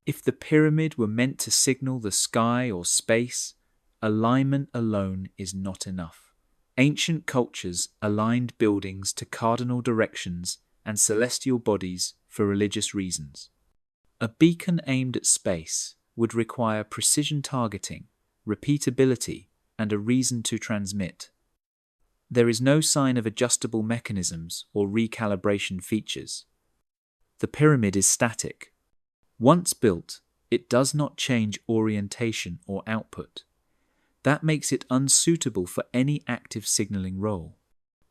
If the pyramid were meant to signal the sky or space, alignment alone is not enough. Ancient cultures aligned buildings to cardinal directions and celestial bodies for religious reasons. A beacon aimed at space would require precision targeting, repeatability, and a reason to transmit. There is no sign of adjustable mechanisms or recalibration features. The pyramid is static. Once built, it does not change orientation or output. That makes it unsuitable for any active signaling role.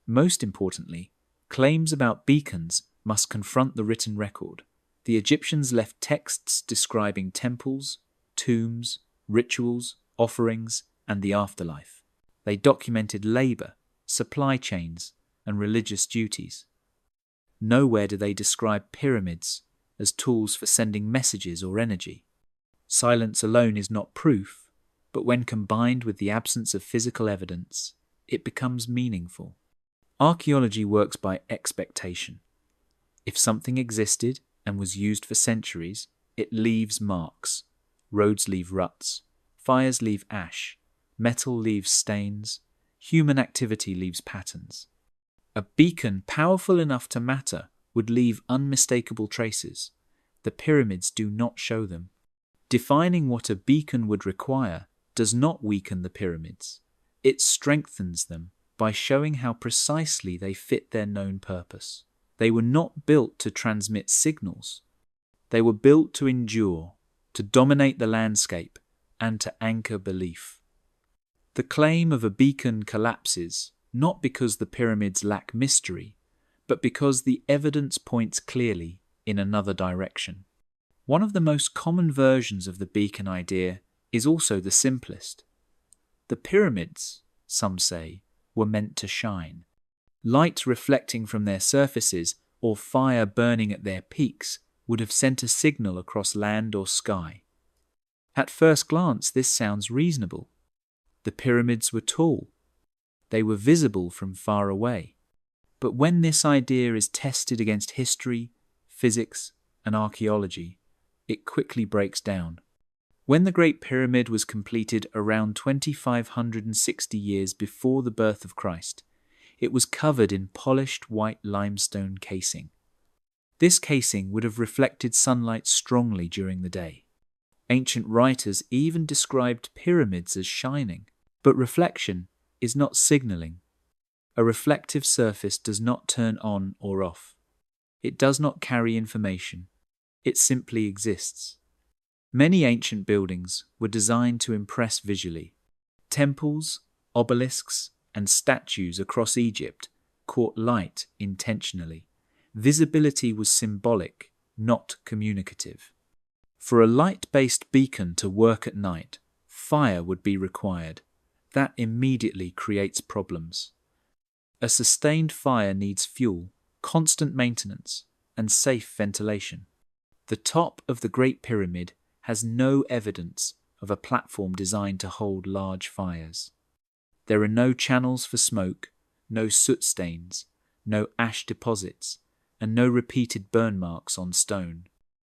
Most importantly, claims about beacons must confront the written record. The Egyptians left texts describing temples, tombs, rituals, offerings, and the afterlife. They documented labor, supply chains, and religious duties. Nowhere do they describe pyramids as tools for sending messages or energy. Silence alone is not proof, but when combined with the absence of physical evidence, it becomes meaningful. Archaeology works by expectation. If something existed and was used for centuries, it leaves marks. Roads leave ruts, fires leave ash, metal leaves stains, human activity leaves patterns. A beacon powerful enough to matter would leave unmistakable traces. The pyramids do not show them. Defining what a beacon would require does not weaken the pyramids. It strengthens them by showing how precisely they fit their known purpose. They were not built to transmit signals. They were built to endure, to dominate the landscape, and to anchor belief. The claim of a beacon collapses not because the pyramids lack mystery, but because the evidence points clearly in another direction. One of the most common versions of the beacon idea is also the simplest. The pyramids, some say, were meant to shine. Light reflecting from their surfaces or fire burning at their peaks would have sent a signal across land or sky. At first glance, this sounds reasonable. The pyramids were tall. They were visible from far away. But when this idea is tested against history, physics, and archaeology, it quickly breaks down. When the Great Pyramid was completed around 2,560 years before the birth of Christ, it was covered in polished white limestone casing. This casing would have reflected sunlight strongly during the day. Ancient writers even described pyramids as shining, but reflection is not signaling. A reflective surface does not turn on or off. It does not carry information. It simply exists. Many ancient buildings were designed to impress visually. Temples, obelisks, and statues across Egypt caught light intentionally. Visibility was symbolic, not communicative. For a light-based beacon to work at night, fire would be required. That immediately creates problems. A sustained fire needs fuel, constant maintenance, and safe ventilation. The top of the Great Pyramid has no evidence of a platform designed to hold large fires. There are no channels for smoke, no soot stains, no ash deposits, and no repeated burn marks on stone.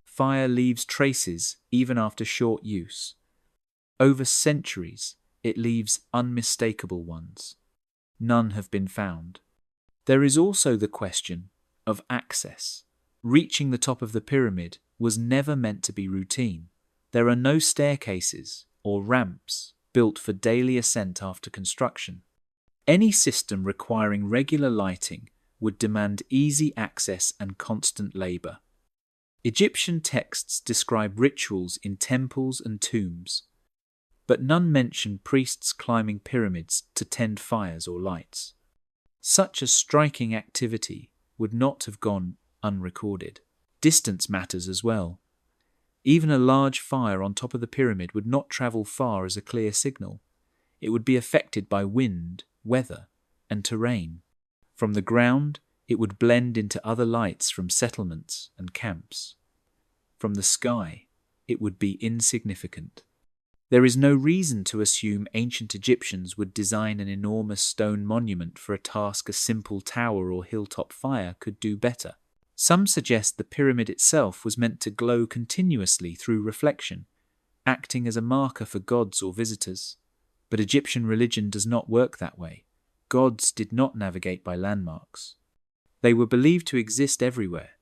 Fire leaves traces even after short use. Over centuries, it leaves unmistakable ones. None have been found. There is also the question of access. Reaching the top of the pyramid was never meant to be routine. There are no staircases or ramps built for daily ascent after construction. Any system requiring regular lighting would demand easy access and constant labor. Egyptian texts describe rituals in temples and tombs, but none mention priests climbing pyramids to tend fires or lights. Such a striking activity would not have gone unrecorded. Distance matters as well. Even a large fire on top of the pyramid would not travel far as a clear signal. It would be affected by wind, weather, and terrain. From the ground, it would blend into other lights from settlements and camps. From the sky, it would be insignificant. There is no reason to assume ancient Egyptians would design an enormous stone monument for a task a simple tower or hilltop fire could do better. Some suggest the pyramid itself was meant to glow continuously through reflection, acting as a marker for gods or visitors. But Egyptian religion does not work that way. Gods did not navigate by landmarks. They were believed to exist everywhere.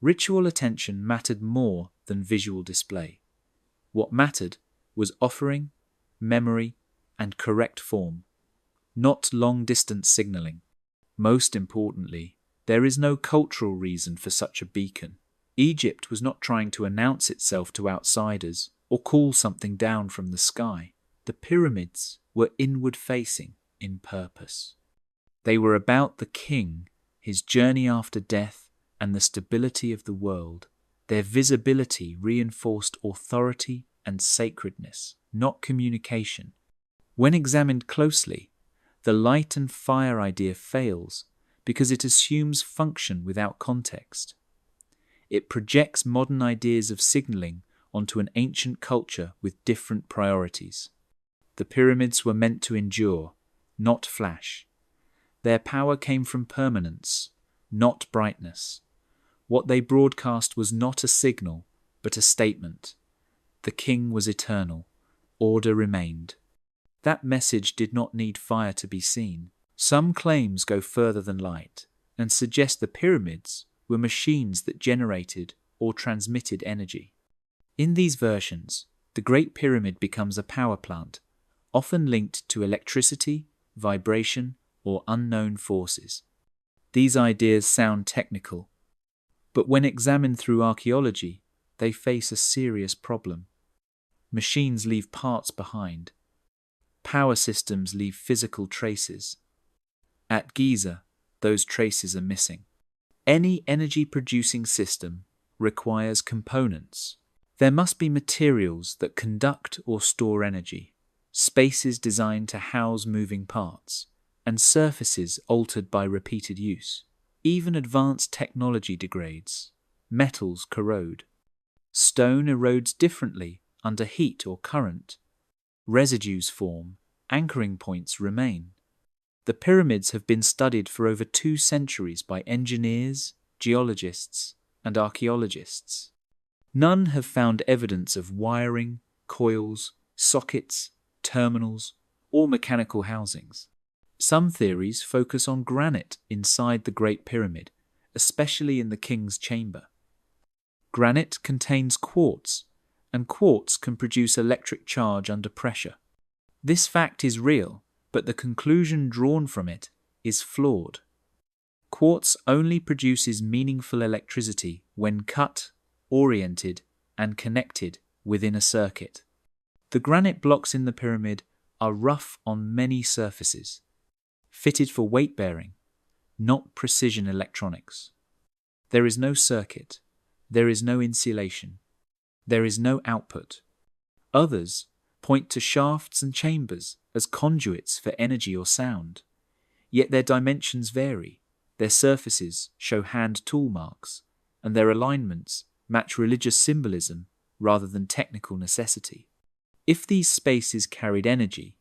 Ritual attention mattered more than visual display. What mattered was offering, memory, and correct form, not long-distance signaling. Most importantly, there is no cultural reason for such a beacon. Egypt was not trying to announce itself to outsiders or call something down from the sky. The pyramids were inward-facing in purpose. They were about the king, his journey after death, and the stability of the world. Their visibility reinforced authority and sacredness, not communication. When examined closely, the light and fire idea fails because it assumes function without context. It projects modern ideas of signaling onto an ancient culture with different priorities. The pyramids were meant to endure, not flash. Their power came from permanence, not brightness. What they broadcast was not a signal, but a statement. The king was eternal. Order remained. That message did not need fire to be seen. Some claims go further than light and suggest the pyramids were machines that generated or transmitted energy. In these versions, the Great Pyramid becomes a power plant, often linked to electricity, vibration, or unknown forces. These ideas sound technical, but when examined through archaeology, they face a serious problem. Machines leave parts behind. Power systems leave physical traces. At Giza, those traces are missing. Any energy-producing system requires components. There must be materials that conduct or store energy, spaces designed to house moving parts, and surfaces altered by repeated use. Even advanced technology degrades. Metals corrode. Stone erodes differently under heat or current. Residues form. Anchoring points remain. The pyramids have been studied for over 2 centuries by engineers, geologists, and archaeologists. None have found evidence of wiring, coils, sockets, terminals, or mechanical housings. Some theories focus on granite inside the Great Pyramid, especially in the king's chamber. Granite contains quartz, and quartz can produce electric charge under pressure. This fact is real, but the conclusion drawn from it is flawed. Quartz only produces meaningful electricity when cut, oriented, and connected within a circuit. The granite blocks in the pyramid are rough on many surfaces, fitted for weight bearing, not precision electronics. There is no circuit, there is no insulation, there is no output. Others point to shafts and chambers as conduits for energy or sound, yet their dimensions vary, their surfaces show hand tool marks, and their alignments match religious symbolism rather than technical necessity. If these spaces carried energy,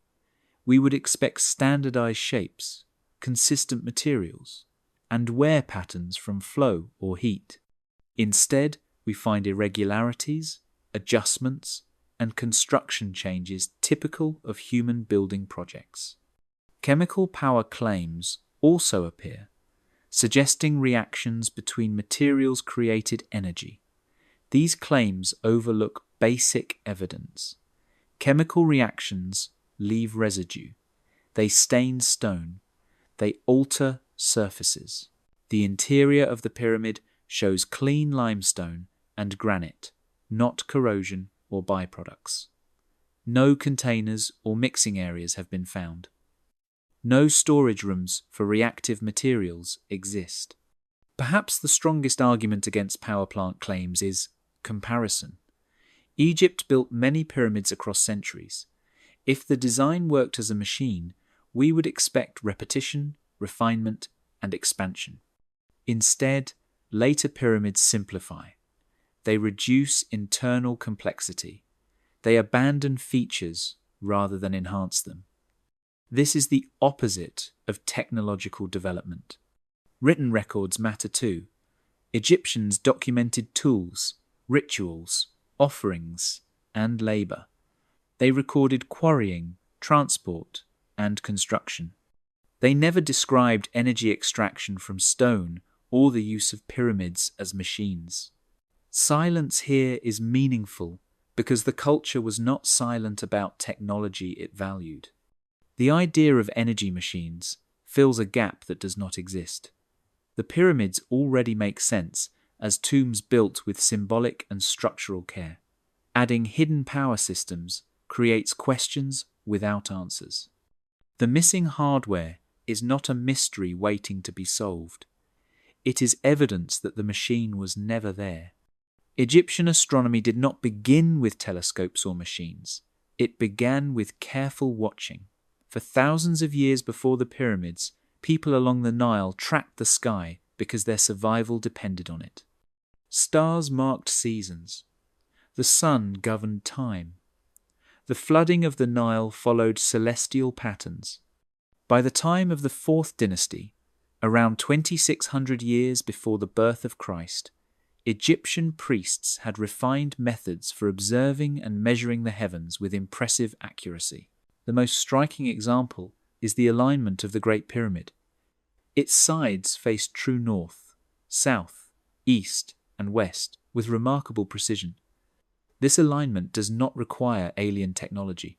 we would expect standardized shapes, consistent materials, and wear patterns from flow or heat. Instead, we find irregularities, adjustments, and construction changes typical of human building projects. Chemical power claims also appear, suggesting reactions between materials created energy. These claims overlook basic evidence. Chemical reactions leave residue. They stain stone. They alter surfaces. The interior of the pyramid shows clean limestone and granite, not corrosion or byproducts. No containers or mixing areas have been found. No storage rooms for reactive materials exist. Perhaps the strongest argument against power plant claims is comparison. Egypt built many pyramids across centuries. If the design worked as a machine, we would expect repetition, refinement, and expansion. Instead, later pyramids simplify. They reduce internal complexity. They abandon features rather than enhance them. This is the opposite of technological development. Written records matter too. Egyptians documented tools, rituals, offerings, and labor. They recorded quarrying, transport, and construction. They never described energy extraction from stone or the use of pyramids as machines. Silence here is meaningful because the culture was not silent about technology it valued. The idea of energy machines fills a gap that does not exist. The pyramids already make sense as tombs built with symbolic and structural care. Adding hidden power systems creates questions without answers. The missing hardware is not a mystery waiting to be solved. It is evidence that the machine was never there. Egyptian astronomy did not begin with telescopes or machines. It began with careful watching. For thousands of years before the pyramids, people along the Nile tracked the sky because their survival depended on it. Stars marked seasons. The sun governed time. The flooding of the Nile followed celestial patterns. By the time of the 4th dynasty, around 2600 years before the birth of Christ, Egyptian priests had refined methods for observing and measuring the heavens with impressive accuracy. The most striking example is the alignment of the Great Pyramid. Its sides faced true north, south, east, and west with remarkable precision. This alignment does not require alien technology.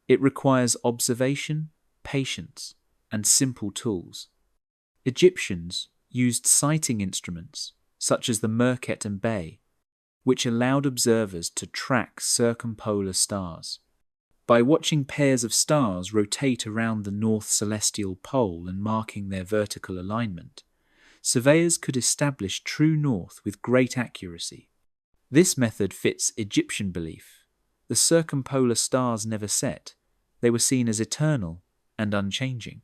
It requires observation, patience, and simple tools. Egyptians used sighting instruments, such as the Merkhet and Bay, which allowed observers to track circumpolar stars. By watching pairs of stars rotate around the north celestial pole and marking their vertical alignment, surveyors could establish true north with great accuracy. This method fits Egyptian belief. The circumpolar stars never set. They were seen as eternal and unchanging.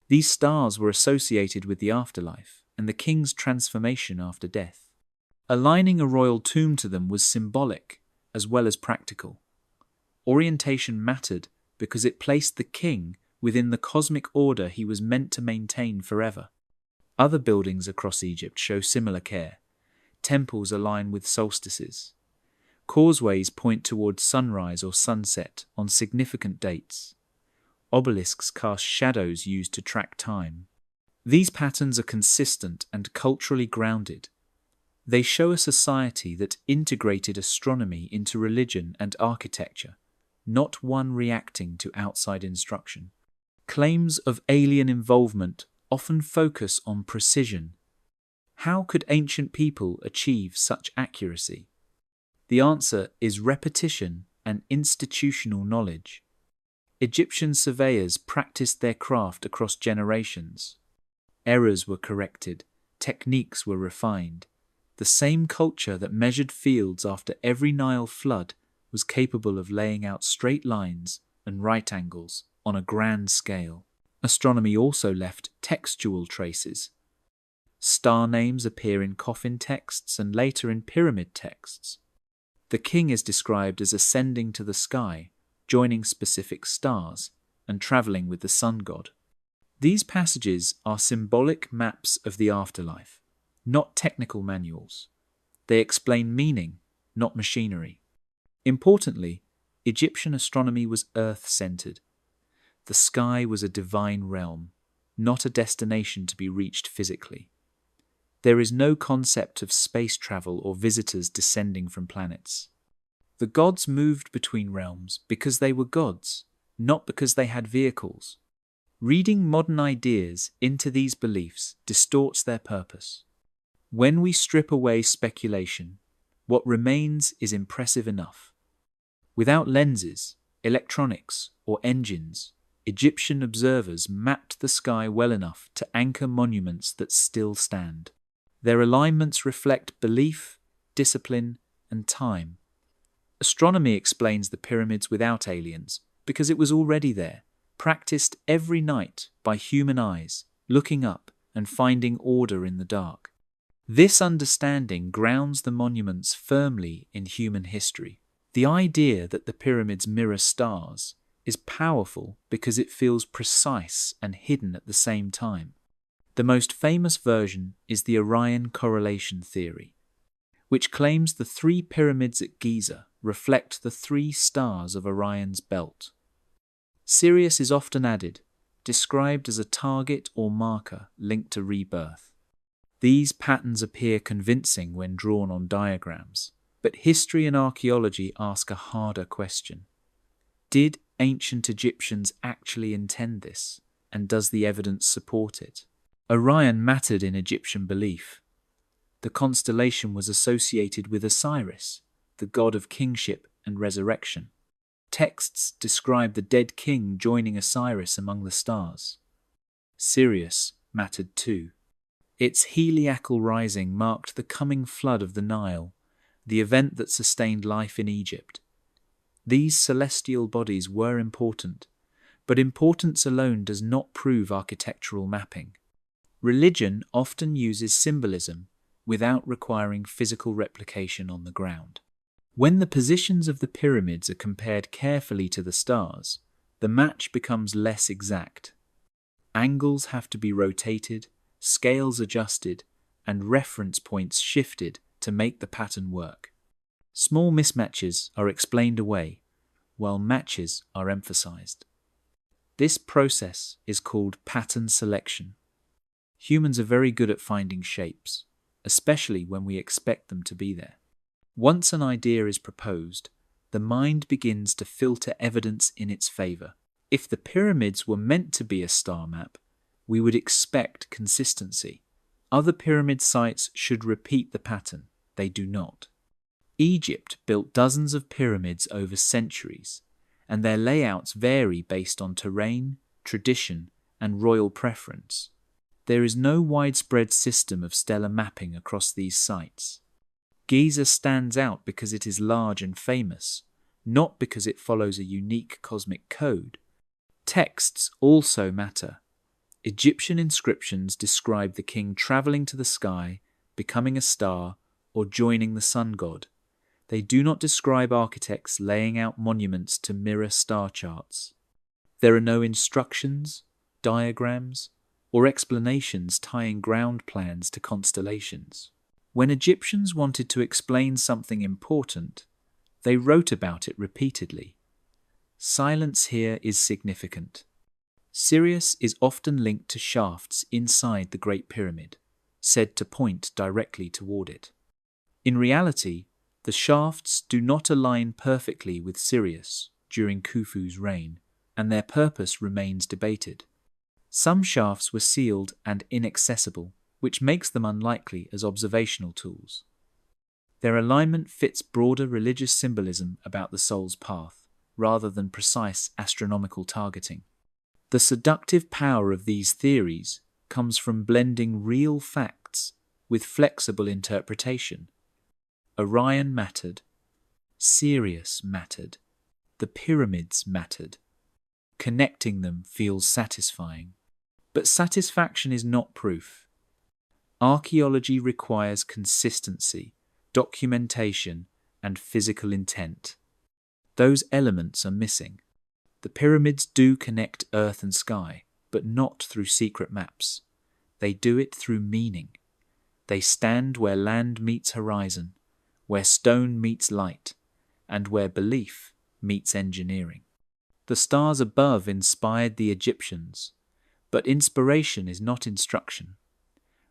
These stars were associated with the afterlife and the king's transformation after death. Aligning a royal tomb to them was symbolic as well as practical. Orientation mattered because it placed the king within the cosmic order he was meant to maintain forever. Other buildings across Egypt show similar care. Temples align with solstices. Causeways point towards sunrise or sunset on significant dates. Obelisks cast shadows used to track time. These patterns are consistent and culturally grounded. They show a society that integrated astronomy into religion and architecture, not one reacting to outside instruction. Claims of alien involvement often focus on precision. How could ancient people achieve such accuracy? The answer is repetition and institutional knowledge. Egyptian surveyors practiced their craft across generations. Errors were corrected, techniques were refined. The same culture that measured fields after every Nile flood was capable of laying out straight lines and right angles on a grand scale. Astronomy also left textual traces. Star names appear in coffin texts and later in pyramid texts. The king is described as ascending to the sky, joining specific stars, and travelling with the sun god. These passages are symbolic maps of the afterlife, not technical manuals. They explain meaning, not machinery. Importantly, Egyptian astronomy was earth-centered. The sky was a divine realm, not a destination to be reached physically. There is no concept of space travel or visitors descending from planets. The gods moved between realms because they were gods, not because they had vehicles. Reading modern ideas into these beliefs distorts their purpose. When we strip away speculation, what remains is impressive enough. Without lenses, electronics, or engines, Egyptian observers mapped the sky well enough to anchor monuments that still stand. Their alignments reflect belief, discipline, and time. Astronomy explains the pyramids without aliens because it was already there, practiced every night by human eyes, looking up and finding order in the dark. This understanding grounds the monuments firmly in human history. The idea that the pyramids mirror stars is powerful because it feels precise and hidden at the same time. The most famous version is the Orion correlation theory, which claims the 3 pyramids at Giza reflect the 3 stars of Orion's belt. Sirius is often added, described as a target or marker linked to rebirth. These patterns appear convincing when drawn on diagrams, but history and archaeology ask a harder question. Did ancient Egyptians actually intend this, and does the evidence support it? Orion mattered in Egyptian belief. The constellation was associated with Osiris, the god of kingship and resurrection. Texts describe the dead king joining Osiris among the stars. Sirius mattered too. Its heliacal rising marked the coming flood of the Nile, the event that sustained life in Egypt. These celestial bodies were important, but importance alone does not prove architectural mapping. Religion often uses symbolism without requiring physical replication on the ground. When the positions of the pyramids are compared carefully to the stars, the match becomes less exact. Angles have to be rotated, scales adjusted, and reference points shifted to make the pattern work. Small mismatches are explained away, while matches are emphasized. This process is called pattern selection. Humans are very good at finding shapes, especially when we expect them to be there. Once an idea is proposed, the mind begins to filter evidence in its favor. If the pyramids were meant to be a star map, we would expect consistency. Other pyramid sites should repeat the pattern. They do not. Egypt built dozens of pyramids over centuries, and their layouts vary based on terrain, tradition, and royal preference. There is no widespread system of stellar mapping across these sites. Giza stands out because it is large and famous, not because it follows a unique cosmic code. Texts also matter. Egyptian inscriptions describe the king traveling to the sky, becoming a star, or joining the sun god. They do not describe architects laying out monuments to mirror star charts. There are no instructions, diagrams, or explanations tying ground plans to constellations. When Egyptians wanted to explain something important, they wrote about it repeatedly. Silence here is significant. Sirius is often linked to shafts inside the Great Pyramid, said to point directly toward it. In reality, the shafts do not align perfectly with Sirius during Khufu's reign, and their purpose remains debated. Some shafts were sealed and inaccessible, which makes them unlikely as observational tools. Their alignment fits broader religious symbolism about the soul's path, rather than precise astronomical targeting. The seductive power of these theories comes from blending real facts with flexible interpretation. Orion mattered. Sirius mattered. The pyramids mattered. Connecting them feels satisfying. But satisfaction is not proof. Archaeology requires consistency, documentation, and physical intent. Those elements are missing. The pyramids do connect earth and sky, but not through secret maps. They do it through meaning. They stand where land meets horizon, where stone meets light, and where belief meets engineering. The stars above inspired the Egyptians, but inspiration is not instruction.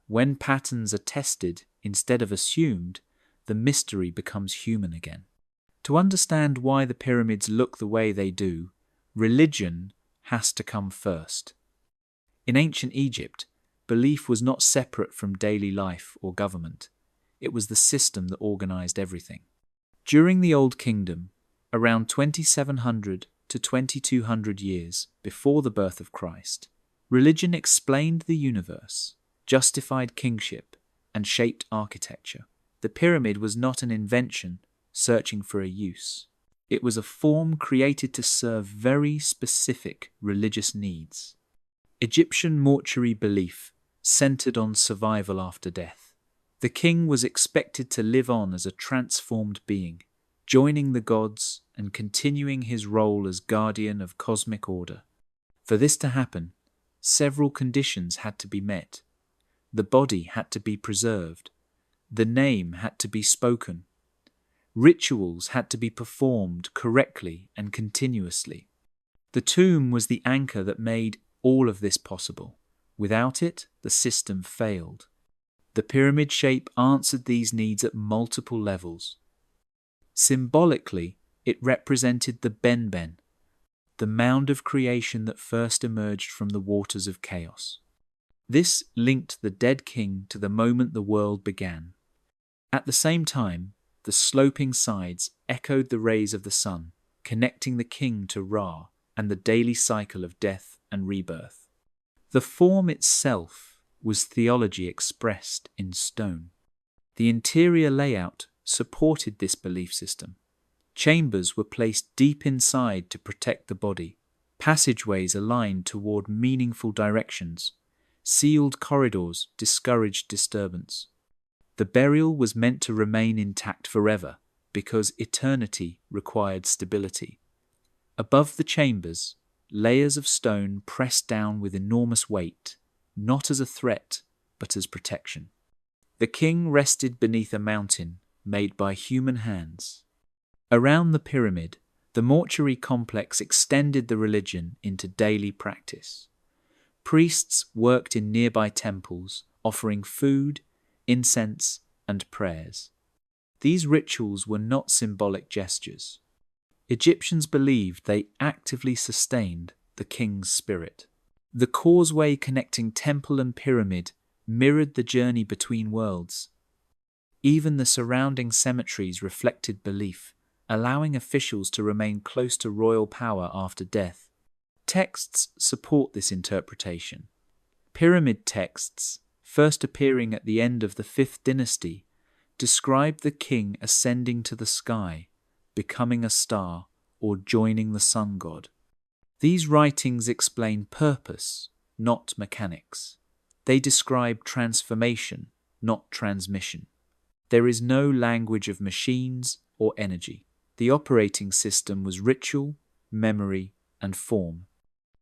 When patterns are tested instead of assumed, the mystery becomes human again. To understand why the pyramids look the way they do, religion has to come first. In ancient Egypt, belief was not separate from daily life or government. It was the system that organized everything. During the Old Kingdom, around 2700 to 2200 years before the birth of Christ, religion explained the universe, justified kingship, and shaped architecture. The pyramid was not an invention searching for a use. It was a form created to serve very specific religious needs. Egyptian mortuary belief centered on survival after death. The king was expected to live on as a transformed being, joining the gods and continuing his role as guardian of cosmic order. For this to happen, several conditions had to be met. The body had to be preserved. The name had to be spoken. Rituals had to be performed correctly and continuously. The tomb was the anchor that made all of this possible. Without it, the system failed. The pyramid shape answered these needs at multiple levels. Symbolically, it represented the Benben, the mound of creation that first emerged from the waters of chaos. This linked the dead king to the moment the world began. At the same time, the sloping sides echoed the rays of the sun, connecting the king to Ra and the daily cycle of death and rebirth. The form itself was theology expressed in stone. The interior layout supported this belief system. Chambers were placed deep inside to protect the body, passageways aligned toward meaningful directions, sealed corridors discouraged disturbance. The burial was meant to remain intact forever because eternity required stability. Above the chambers, layers of stone pressed down with enormous weight, not as a threat, but as protection. The king rested beneath a mountain made by human hands. Around the pyramid, the mortuary complex extended the religion into daily practice. Priests worked in nearby temples, offering food, incense, and prayers. These rituals were not symbolic gestures. Egyptians believed they actively sustained the king's spirit. The causeway connecting temple and pyramid mirrored the journey between worlds. Even the surrounding cemeteries reflected belief, allowing officials to remain close to royal power after death. Texts support this interpretation. Pyramid texts, first appearing at the end of the 5th dynasty, described the king ascending to the sky, becoming a star, or joining the sun god. These writings explain purpose, not mechanics. They describe transformation, not transmission. There is no language of machines or energy. The operating system was ritual, memory, and form.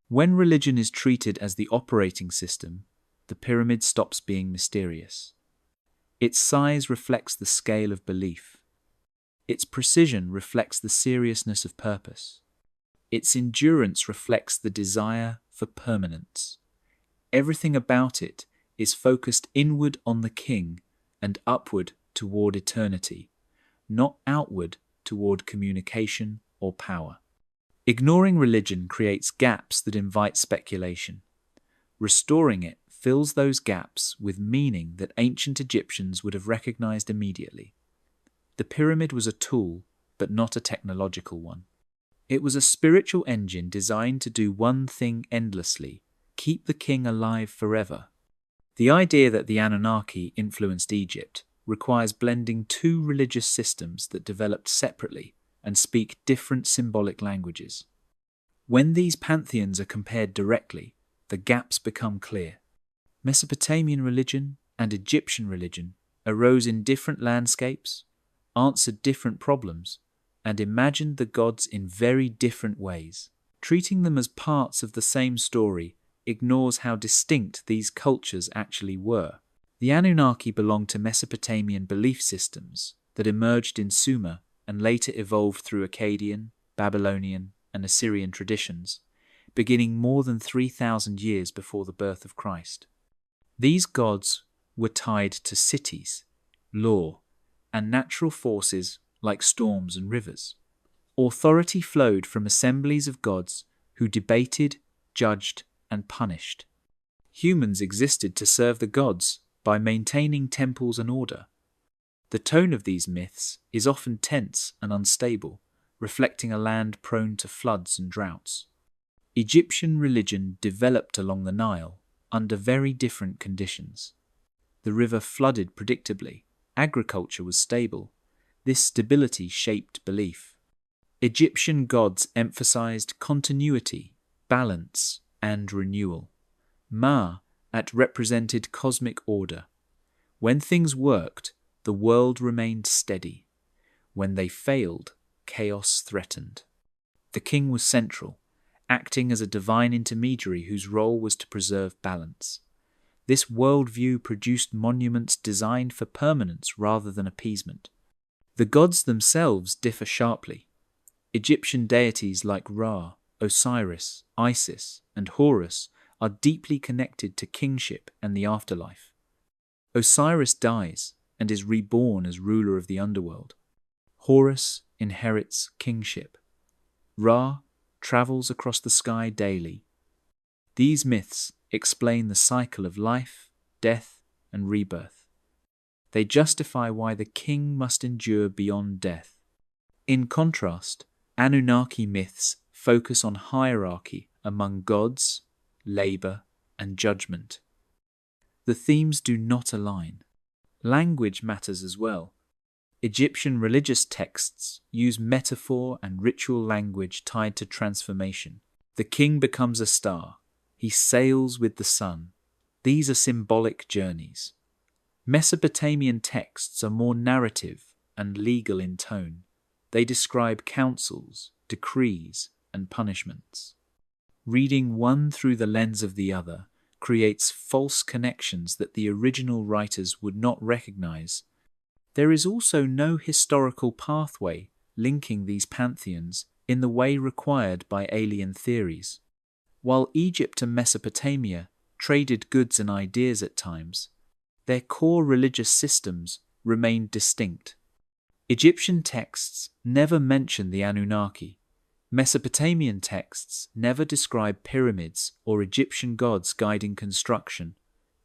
When religion is treated as the operating system, the pyramid stops being mysterious. Its size reflects the scale of belief. Its precision reflects the seriousness of purpose. Its endurance reflects the desire for permanence. Everything about it is focused inward on the king and upward toward eternity, not outward toward communication or power. Ignoring religion creates gaps that invite speculation. Restoring it fills those gaps with meaning that ancient Egyptians would have recognized immediately. The pyramid was a tool, but not a technological one. It was a spiritual engine designed to do one thing endlessly: keep the king alive forever. The idea that the Anunnaki influenced Egypt requires blending two religious systems that developed separately and speak different symbolic languages. When these pantheons are compared directly, the gaps become clear. Mesopotamian religion and Egyptian religion arose in different landscapes, answered different problems, and imagined the gods in very different ways. Treating them as parts of the same story ignores how distinct these cultures actually were. The Anunnaki belonged to Mesopotamian belief systems that emerged in Sumer and later evolved through Akkadian, Babylonian, and Assyrian traditions, beginning more than 3,000 years before the birth of Christ. These gods were tied to cities, law, and natural forces like storms and rivers. Authority flowed from assemblies of gods who debated, judged, and punished. Humans existed to serve the gods by maintaining temples and order. The tone of these myths is often tense and unstable, reflecting a land prone to floods and droughts. Egyptian religion developed along the Nile under very different conditions. The river flooded predictably. Agriculture was stable. This stability shaped belief. Egyptian gods emphasized continuity, balance, and renewal. Ma'at represented cosmic order. When things worked, the world remained steady. When they failed, chaos threatened. The king was central, acting as a divine intermediary whose role was to preserve balance. This worldview produced monuments designed for permanence rather than appeasement. The gods themselves differ sharply. Egyptian deities like Ra, Osiris, Isis, and Horus are deeply connected to kingship and the afterlife. Osiris dies and is reborn as ruler of the underworld. Horus inherits kingship. Ra travels across the sky daily. These myths explain the cycle of life, death, and rebirth. They justify why the king must endure beyond death. In contrast, Anunnaki myths focus on hierarchy among gods, labor, and judgment. The themes do not align. Language matters as well. Egyptian religious texts use metaphor and ritual language tied to transformation. The king becomes a star. He sails with the sun. These are symbolic journeys. Mesopotamian texts are more narrative and legal in tone. They describe councils, decrees, and punishments. Reading one through the lens of the other creates false connections that the original writers would not recognize. There is also no historical pathway linking these pantheons in the way required by alien theories. While Egypt and Mesopotamia traded goods and ideas at times, their core religious systems remained distinct. Egyptian texts never mention the Anunnaki. Mesopotamian texts never describe pyramids or Egyptian gods guiding construction.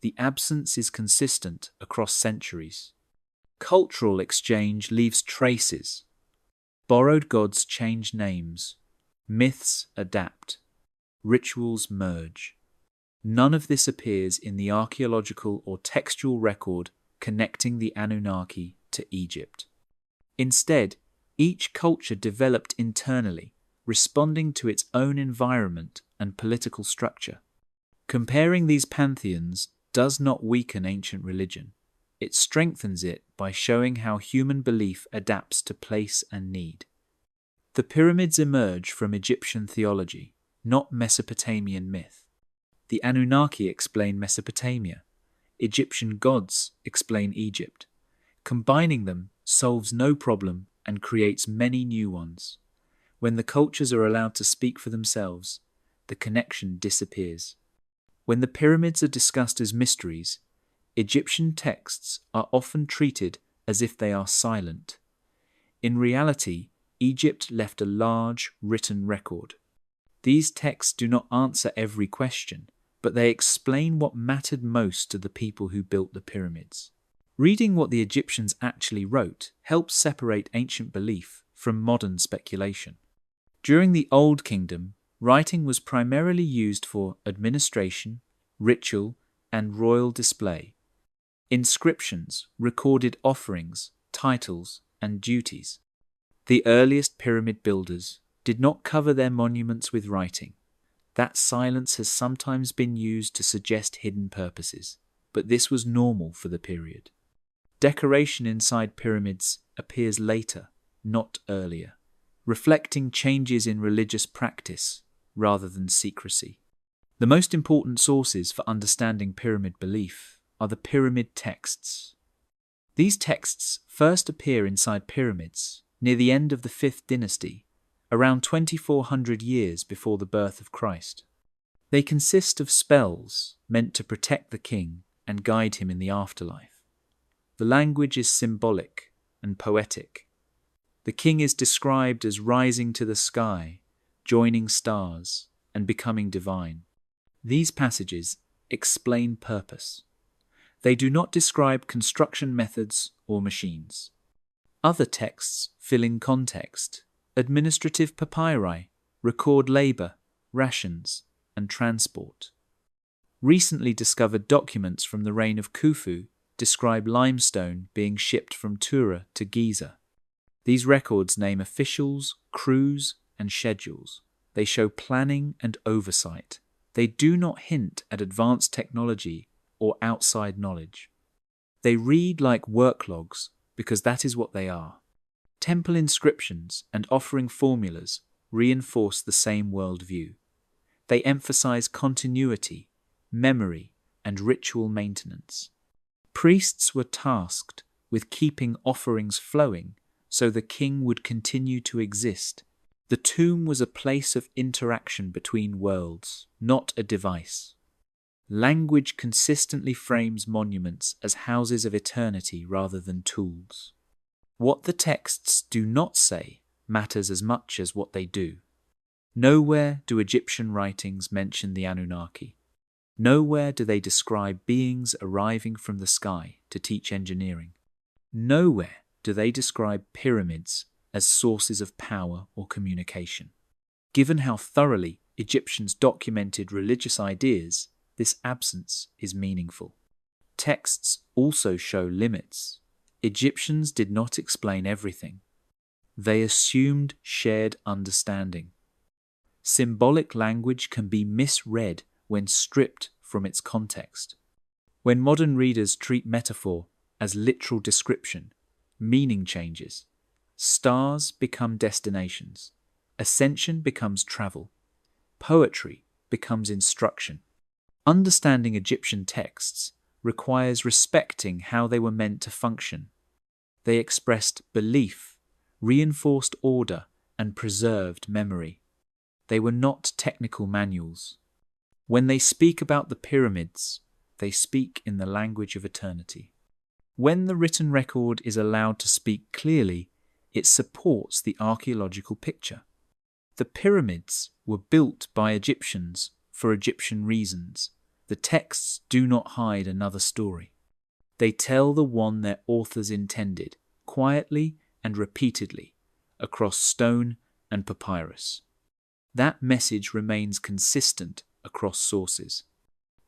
The absence is consistent across centuries. Cultural exchange leaves traces. Borrowed gods change names. Myths adapt. Rituals merge. None of this appears in the archaeological or textual record connecting the Anunnaki to Egypt. Instead, each culture developed internally, responding to its own environment and political structure. Comparing these pantheons does not weaken ancient religion. It strengthens it by showing how human belief adapts to place and need. The pyramids emerge from Egyptian theology, not Mesopotamian myth. The Anunnaki explain Mesopotamia. Egyptian gods explain Egypt. Combining them solves no problem and creates many new ones. When the cultures are allowed to speak for themselves, the connection disappears. When the pyramids are discussed as mysteries, Egyptian texts are often treated as if they are silent. In reality, Egypt left a large written record. These texts do not answer every question, but they explain what mattered most to the people who built the pyramids. Reading what the Egyptians actually wrote helps separate ancient belief from modern speculation. During the Old Kingdom, writing was primarily used for administration, ritual, and royal display. Inscriptions recorded offerings, titles, and duties. The earliest pyramid builders did not cover their monuments with writing. That silence has sometimes been used to suggest hidden purposes, but this was normal for the period. Decoration inside pyramids appears later, not earlier, reflecting changes in religious practice rather than secrecy. The most important sources for understanding pyramid belief are the pyramid texts. These texts first appear inside pyramids near the end of the 5th dynasty, around 2400 years before the birth of Christ. They consist of spells meant to protect the king and guide him in the afterlife. The language is symbolic and poetic. The king is described as rising to the sky, joining stars, and becoming divine. These passages explain purpose. They do not describe construction methods or machines. Other texts fill in context. Administrative papyri record labor, rations, and transport. Recently discovered documents from the reign of Khufu describe limestone being shipped from Tura to Giza. These records name officials, crews, and schedules. They show planning and oversight. They do not hint at advanced technology or outside knowledge. They read like work logs because that is what they are. Temple inscriptions and offering formulas reinforce the same worldview. They emphasize continuity, memory, and ritual maintenance. Priests were tasked with keeping offerings flowing so the king would continue to exist. The tomb was a place of interaction between worlds, not a device. Language consistently frames monuments as houses of eternity rather than tools. What the texts do not say matters as much as what they do. Nowhere do Egyptian writings mention the Anunnaki. Nowhere do they describe beings arriving from the sky to teach engineering. Nowhere do they describe pyramids as sources of power or communication. Given how thoroughly Egyptians documented religious ideas, this absence is meaningful. Texts also show limits. Egyptians did not explain everything. They assumed shared understanding. Symbolic language can be misread when stripped from its context. When modern readers treat metaphor as literal description, meaning changes. Stars become destinations. Ascension becomes travel. Poetry becomes instruction. Understanding Egyptian texts requires respecting how they were meant to function. They expressed belief, reinforced order, and preserved memory. They were not technical manuals. When they speak about the pyramids, they speak in the language of eternity. When the written record is allowed to speak clearly, it supports the archaeological picture. The pyramids were built by Egyptians for Egyptian reasons. The texts do not hide another story. They tell the one their authors intended, quietly and repeatedly, across stone and papyrus. That message remains consistent across sources.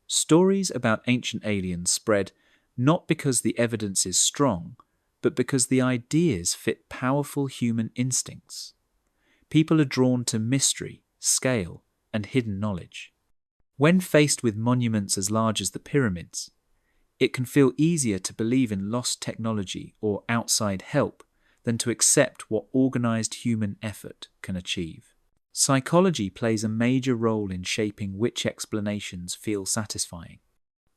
Stories about ancient aliens spread not because the evidence is strong, but because the ideas fit powerful human instincts. People are drawn to mystery, scale, and hidden knowledge. When faced with monuments as large as the pyramids, it can feel easier to believe in lost technology or outside help than to accept what organized human effort can achieve. Psychology plays a major role in shaping which explanations feel satisfying.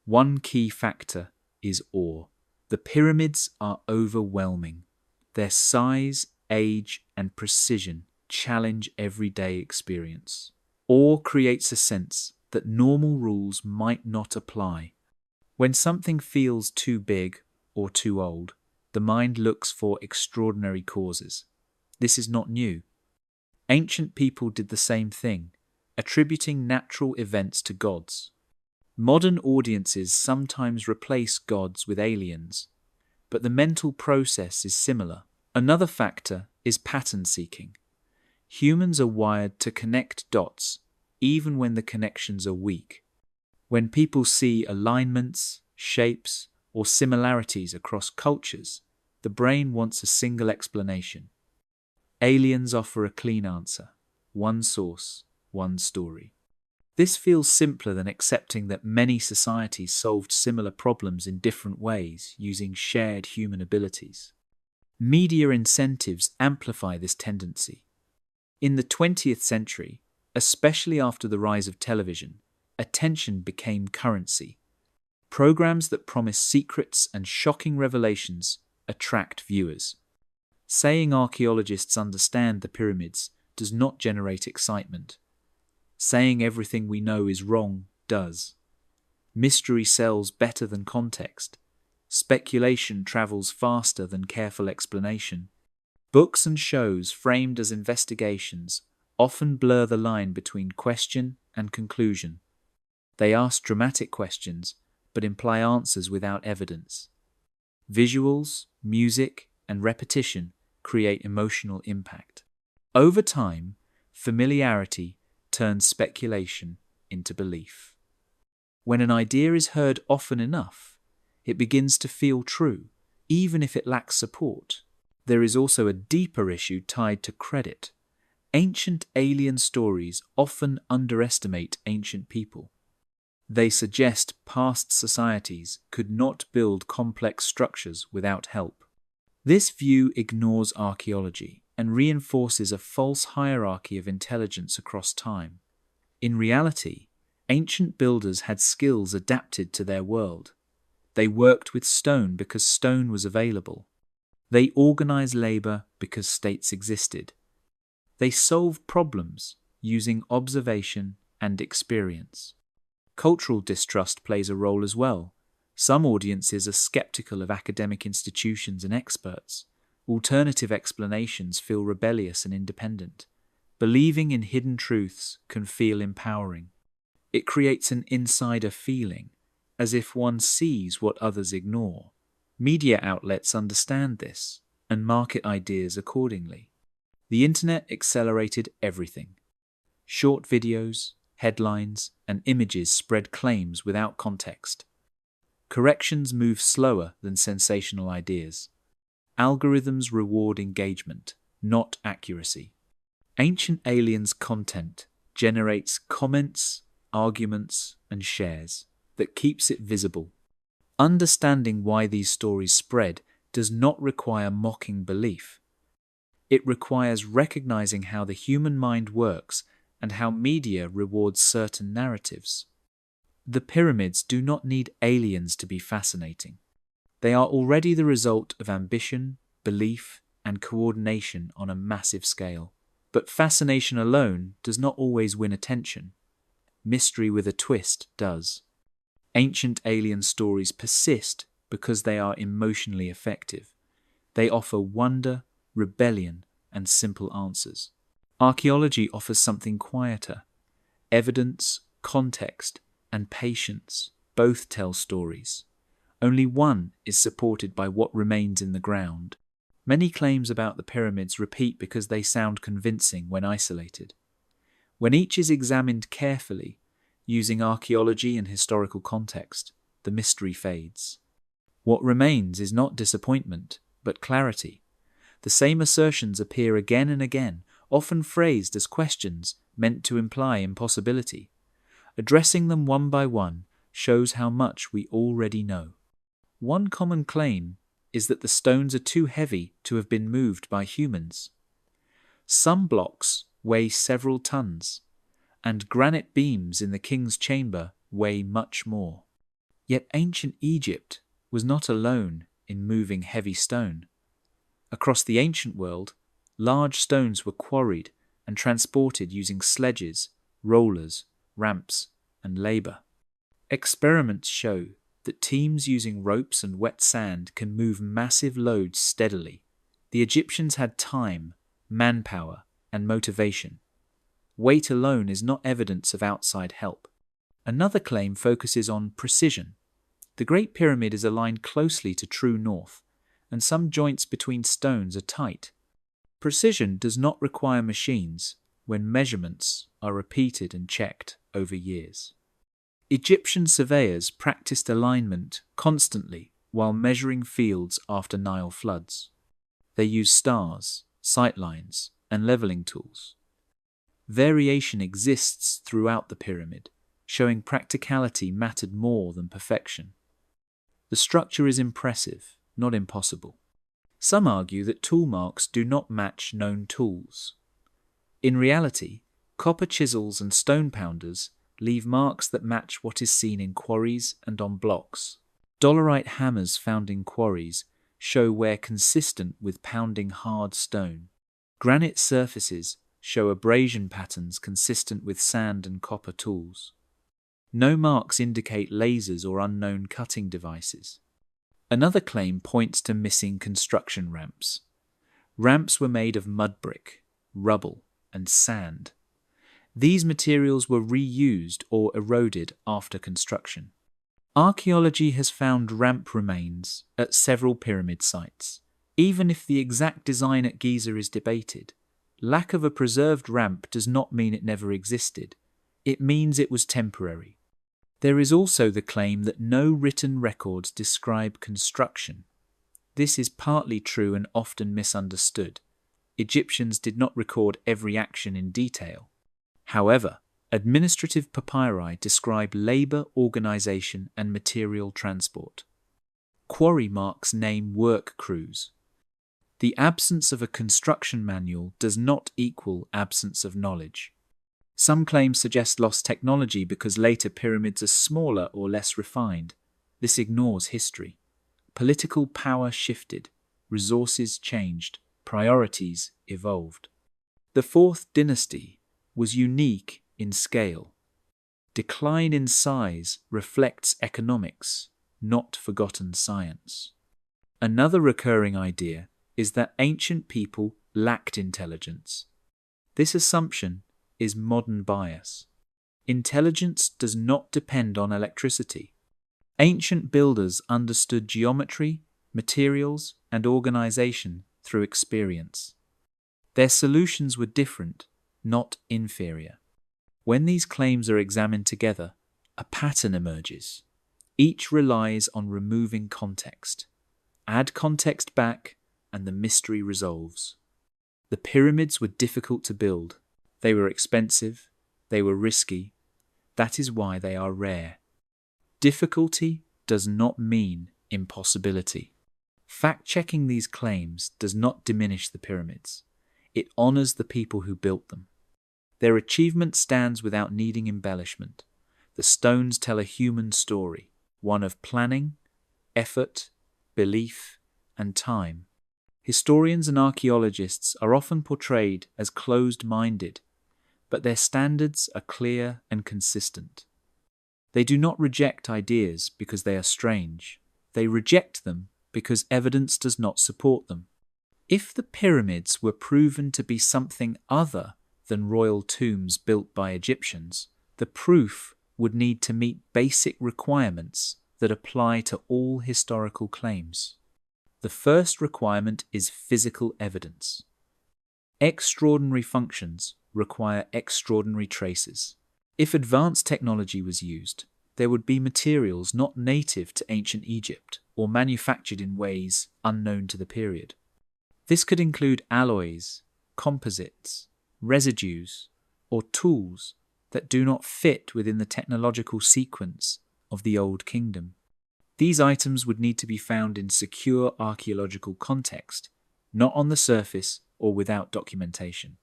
One key factor is awe. The pyramids are overwhelming. Their size, age, and precision challenge everyday experience. Awe creates a sense that normal rules might not apply. When something feels too big or too old, the mind looks for extraordinary causes. This is not new. Ancient people did the same thing, attributing natural events to gods. Modern audiences sometimes replace gods with aliens, but the mental process is similar. Another factor is pattern seeking. Humans are wired to connect dots, even when the connections are weak. When people see alignments, shapes, or similarities across cultures, the brain wants a single explanation. Aliens offer a clean answer. One source, one story. This feels simpler than accepting that many societies solved similar problems in different ways using shared human abilities. Media incentives amplify this tendency. In the 20th century, especially after the rise of television, attention became currency. Programs that promise secrets and shocking revelations attract viewers. Saying archaeologists understand the pyramids does not generate excitement. Saying everything we know is wrong does. Mystery sells better than context. Speculation travels faster than careful explanation. Books and shows framed as investigations often blur the line between question and conclusion. They ask dramatic questions, but imply answers without evidence. Visuals, music, and repetition create emotional impact. Over time, familiarity turns speculation into belief. When an idea is heard often enough, it begins to feel true, even if it lacks support. There is also a deeper issue tied to credit. Ancient alien stories often underestimate ancient people. They suggest past societies could not build complex structures without help. This view ignores archaeology and reinforces a false hierarchy of intelligence across time. In reality, ancient builders had skills adapted to their world. They worked with stone because stone was available. They organized labor because states existed. They solved problems using observation and experience. Cultural distrust plays a role as well. Some audiences are skeptical of academic institutions and experts. Alternative explanations feel rebellious and independent. Believing in hidden truths can feel empowering. It creates an insider feeling, as if one sees what others ignore. Media outlets understand this and market ideas accordingly. The internet accelerated everything. Short videos, headlines, and images spread claims without context. Corrections move slower than sensational ideas. Algorithms reward engagement, not accuracy. Ancient Aliens content generates comments, arguments, and shares that keeps it visible. Understanding why these stories spread does not require mocking belief. It requires recognizing how the human mind works and how media rewards certain narratives. The pyramids do not need aliens to be fascinating. They are already the result of ambition, belief, and coordination on a massive scale. But fascination alone does not always win attention. Mystery with a twist does. Ancient alien stories persist because they are emotionally effective. They offer wonder, rebellion, and simple answers. Archaeology offers something quieter. Evidence, context, and patience both tell stories. Only one is supported by what remains in the ground. Many claims about the pyramids repeat because they sound convincing when isolated. When each is examined carefully, using archaeology and historical context, the mystery fades. What remains is not disappointment, but clarity. The same assertions appear again and again, often phrased as questions meant to imply impossibility. Addressing them one by one shows how much we already know. One common claim is that the stones are too heavy to have been moved by humans. Some blocks weigh several tons, and granite beams in the king's chamber weigh much more. Yet ancient Egypt was not alone in moving heavy stone. Across the ancient world, large stones were quarried and transported using sledges, rollers, ramps, and labor. Experiments show that teams using ropes and wet sand can move massive loads steadily. The Egyptians had time, manpower, and motivation. Weight alone is not evidence of outside help. Another claim focuses on precision. The Great Pyramid is aligned closely to true north, and some joints between stones are tight. Precision does not require machines when measurements are repeated and checked over years. Egyptian surveyors practiced alignment constantly while measuring fields after Nile floods. They used stars, sightlines, and leveling tools. Variation exists throughout the pyramid, showing practicality mattered more than perfection. The structure is impressive, not impossible. Some argue that tool marks do not match known tools. In reality, copper chisels and stone pounders leave marks that match what is seen in quarries and on blocks. Dolerite hammers found in quarries show wear consistent with pounding hard stone. Granite surfaces show abrasion patterns consistent with sand and copper tools. No marks indicate lasers or unknown cutting devices. Another claim points to missing construction ramps. Ramps were made of mud brick, rubble, and sand. These materials were reused or eroded after construction. Archaeology has found ramp remains at several pyramid sites. Even if the exact design at Giza is debated, lack of a preserved ramp does not mean it never existed. It means it was temporary. There is also the claim that no written records describe construction. This is partly true and often misunderstood. Egyptians did not record every action in detail. However, administrative papyri describe labor organization and material transport. Quarry marks name work crews. The absence of a construction manual does not equal absence of knowledge. Some claims suggest lost technology because later pyramids are smaller or less refined. This ignores history. Political power shifted, resources changed, priorities evolved. The fourth dynasty was unique in scale. Decline in size reflects economics, not forgotten science. Another recurring idea is that ancient people lacked intelligence. This assumption is modern bias. Intelligence does not depend on electricity. Ancient builders understood geometry, materials, and organization through experience. Their solutions were different, not inferior. When these claims are examined together, a pattern emerges. Each relies on removing context. Add context back, and the mystery resolves. The pyramids were difficult to build. They were expensive. They were risky. That is why they are rare. Difficulty does not mean impossibility. Fact-checking these claims does not diminish the pyramids. It honors the people who built them. Their achievement stands without needing embellishment. The stones tell a human story, one of planning, effort, belief, and time. Historians and archaeologists are often portrayed as closed-minded, but their standards are clear and consistent. They do not reject ideas because they are strange. They reject them because evidence does not support them. If the pyramids were proven to be something other than royal tombs built by Egyptians, the proof would need to meet basic requirements that apply to all historical claims. The first requirement is physical evidence. Extraordinary functions require extraordinary traces. If advanced technology was used, there would be materials not native to ancient Egypt or manufactured in ways unknown to the period. This could include alloys, composites, residues, or tools that do not fit within the technological sequence of the Old Kingdom. These items would need to be found in secure archaeological context, not on the surface or without documentation.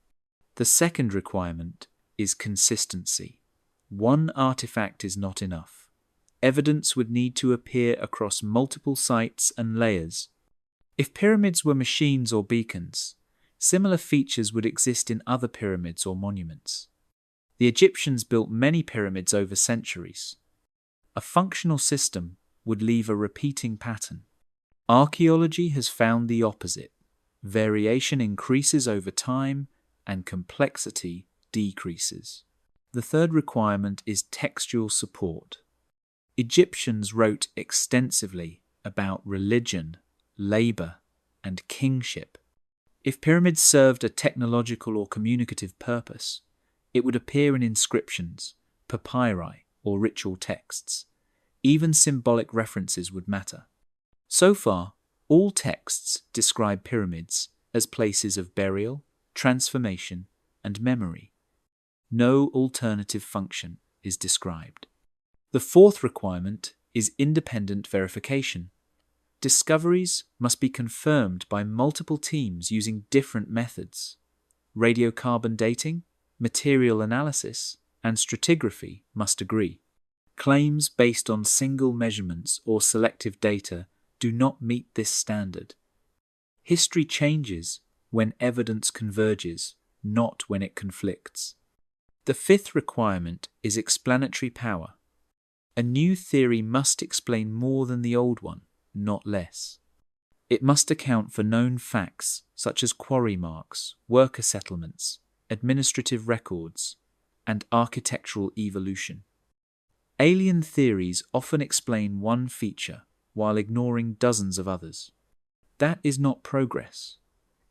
The second requirement is consistency. One artifact is not enough. Evidence would need to appear across multiple sites and layers. If pyramids were machines or beacons, similar features would exist in other pyramids or monuments. The Egyptians built many pyramids over centuries. A functional system would leave a repeating pattern. Archaeology has found the opposite. Variation increases over time and complexity decreases. The third requirement is textual support. Egyptians wrote extensively about religion, labor, and kingship. If pyramids served a technological or communicative purpose, it would appear in inscriptions, papyri, or ritual texts. Even symbolic references would matter. So far, all texts describe pyramids as places of burial, transformation, and memory. No alternative function is described. The fourth requirement is independent verification. Discoveries must be confirmed by multiple teams using different methods. Radiocarbon dating, material analysis, and stratigraphy must agree. Claims based on single measurements or selective data do not meet this standard. History changes when evidence converges, not when it conflicts. The fifth requirement is explanatory power. A new theory must explain more than the old one, not less. It must account for known facts such as quarry marks, worker settlements, administrative records, and architectural evolution. Alien theories often explain one feature while ignoring dozens of others. That is not progress.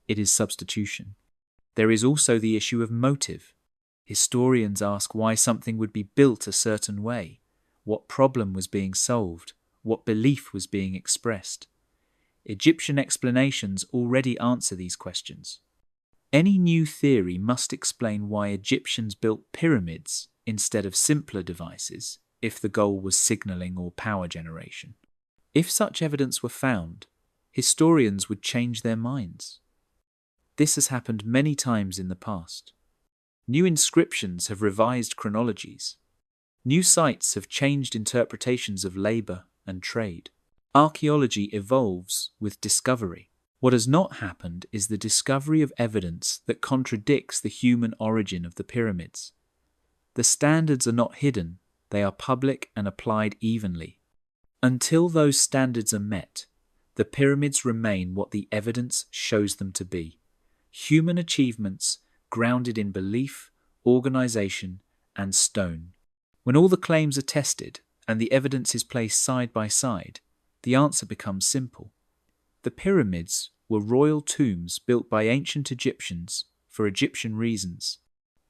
It is substitution. There is also the issue of motive. Historians ask why something would be built a certain way, what problem was being solved, what belief was being expressed. Egyptian explanations already answer these questions. Any new theory must explain why Egyptians built pyramids instead of simpler devices if the goal was signaling or power generation. If such evidence were found, historians would change their minds. This has happened many times in the past. New inscriptions have revised chronologies. New sites have changed interpretations of labor and trade. Archaeology evolves with discovery. What has not happened is the discovery of evidence that contradicts the human origin of the pyramids. The standards are not hidden, they are public and applied evenly. Until those standards are met, the pyramids remain what the evidence shows them to be: human achievements grounded in belief, organization, and stone. When all the claims are tested and the evidence is placed side by side, the answer becomes simple. The pyramids were royal tombs built by ancient Egyptians for Egyptian reasons.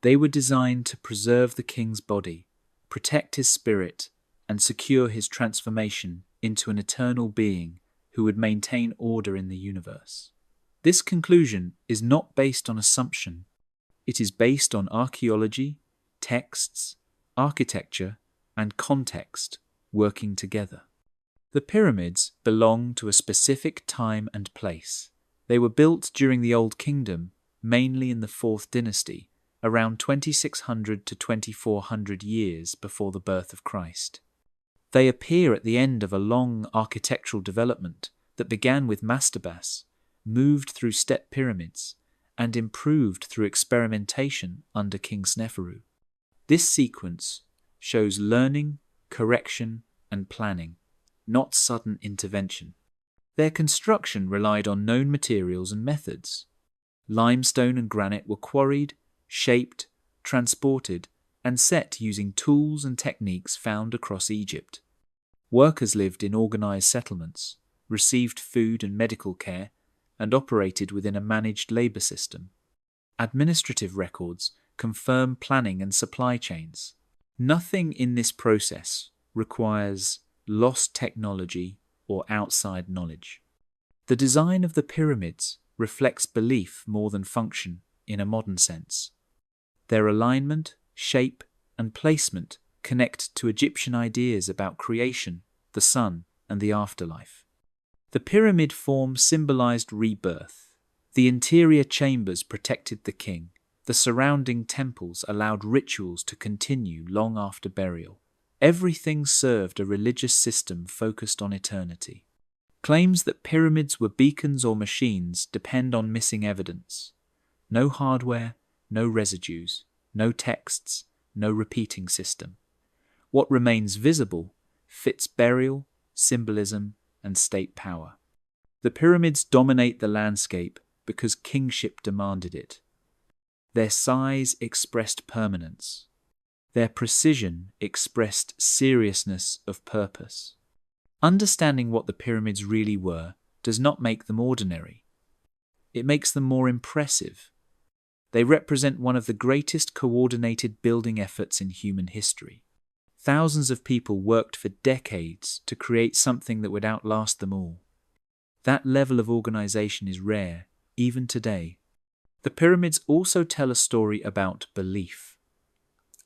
They were designed to preserve the king's body, protect his spirit, and secure his transformation into an eternal being who would maintain order in the universe. This conclusion is not based on assumption. It is based on archaeology, texts, architecture, and context working together. The pyramids belong to a specific time and place. They were built during the Old Kingdom, mainly in the 4th dynasty, around 2600 to 2400 years before the birth of Christ. They appear at the end of a long architectural development that began with mastabas, moved through step pyramids, and improved through experimentation under King Sneferu. This sequence shows learning, correction, and planning, not sudden intervention. Their construction relied on known materials and methods. Limestone and granite were quarried, shaped, transported, and set using tools and techniques found across Egypt. Workers lived in organized settlements, received food and medical care, and operated within a managed labor system. Administrative records confirm planning and supply chains. Nothing in this process requires lost technology or outside knowledge. The design of the pyramids reflects belief more than function in a modern sense. Their alignment, shape, and placement connect to Egyptian ideas about creation, the sun, and the afterlife. The pyramid form symbolized rebirth. The interior chambers protected the king. The surrounding temples allowed rituals to continue long after burial. Everything served a religious system focused on eternity. Claims that pyramids were beacons or machines depend on missing evidence. No hardware, no residues, no texts, no repeating system. What remains visible fits burial, symbolism, and state power. The pyramids dominate the landscape because kingship demanded it. Their size expressed permanence. Their precision expressed seriousness of purpose. Understanding what the pyramids really were does not make them ordinary. It makes them more impressive. They represent one of the greatest coordinated building efforts in human history. Thousands of people worked for decades to create something that would outlast them all. That level of organization is rare, even today. The pyramids also tell a story about belief.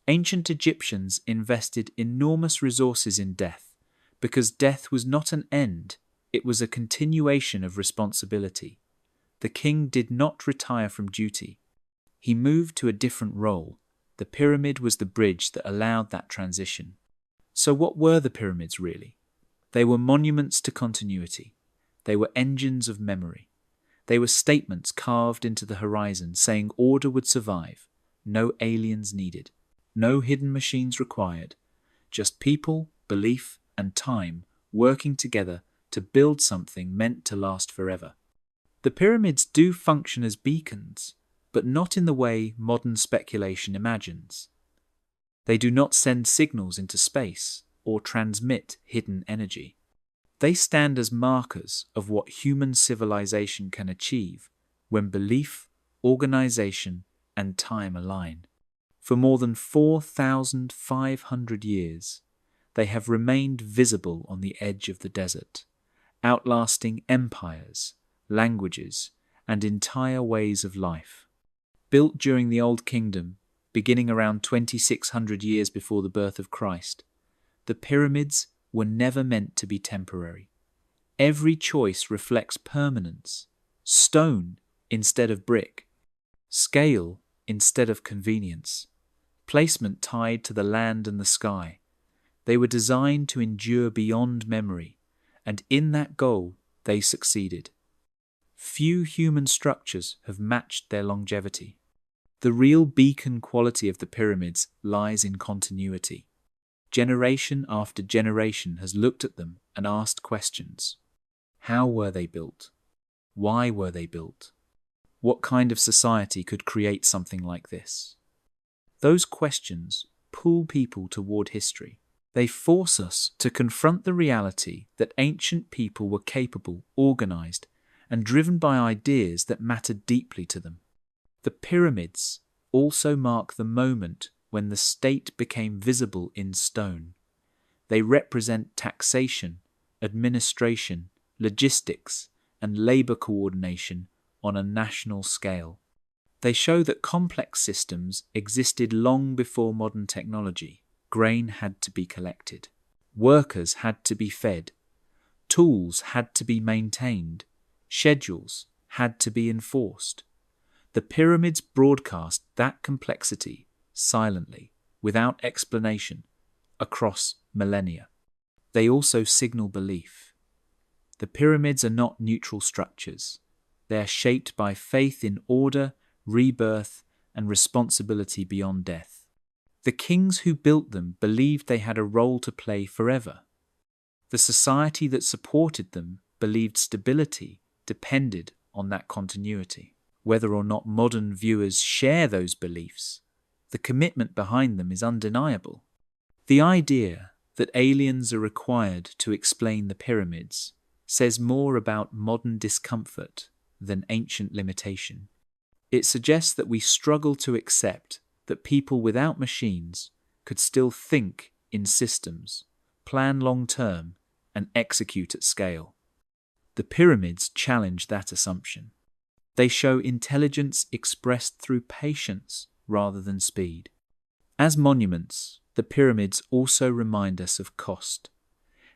Ancient Egyptians invested enormous resources in death because death was not an end, it was a continuation of responsibility. The king did not retire from duty. He moved to a different role. The pyramid was the bridge that allowed that transition. So what were the pyramids really? They were monuments to continuity. They were engines of memory. They were statements carved into the horizon saying order would survive, no aliens needed, no hidden machines required, just people, belief, and time working together to build something meant to last forever. The pyramids do function as beacons, but not in the way modern speculation imagines. They do not send signals into space or transmit hidden energy. They stand as markers of what human civilization can achieve when belief, organization, and time align. For more than 4,500 years, they have remained visible on the edge of the desert, outlasting empires, languages, and entire ways of life. Built during the Old Kingdom, beginning around 2600 years before the birth of Christ, the pyramids were never meant to be temporary. Every choice reflects permanence: stone instead of brick, scale instead of convenience, placement tied to the land and the sky. They were designed to endure beyond memory, and in that goal they succeeded. Few human structures have matched their longevity. The real beacon quality of the pyramids lies in continuity. Generation after generation has looked at them and asked questions. How were they built? Why were they built? What kind of society could create something like this? Those questions pull people toward history. They force us to confront the reality that ancient people were capable, organized, and driven by ideas that mattered deeply to them. The pyramids also mark the moment when the state became visible in stone. They represent taxation, administration, logistics, and labor coordination on a national scale. They show that complex systems existed long before modern technology. Grain had to be collected. Workers had to be fed. Tools had to be maintained. Schedules had to be enforced. The pyramids broadcast that complexity silently, without explanation, across millennia. They also signal belief. The pyramids are not neutral structures. They are shaped by faith in order, rebirth, and responsibility beyond death. The kings who built them believed they had a role to play forever. The society that supported them believed stability depended on that continuity. Whether or not modern viewers share those beliefs, the commitment behind them is undeniable. The idea that aliens are required to explain the pyramids says more about modern discomfort than ancient limitation. It suggests that we struggle to accept that people without machines could still think in systems, plan long-term, and execute at scale. The pyramids challenge that assumption. They show intelligence expressed through patience rather than speed. As monuments, the pyramids also remind us of cost.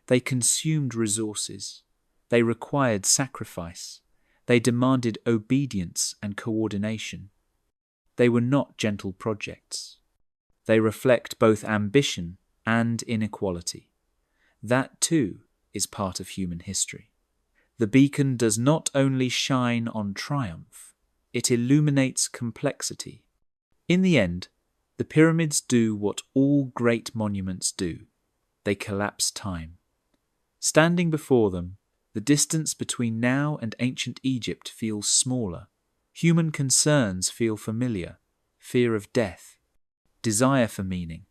They consumed resources. They required sacrifice. They demanded obedience and coordination. They were not gentle projects. They reflect both ambition and inequality. That too is part of human history. The beacon does not only shine on triumph, it illuminates complexity. In the end, the pyramids do what all great monuments do. They collapse time. Standing before them, the distance between now and ancient Egypt feels smaller. Human concerns feel familiar: fear of death, desire for meaning,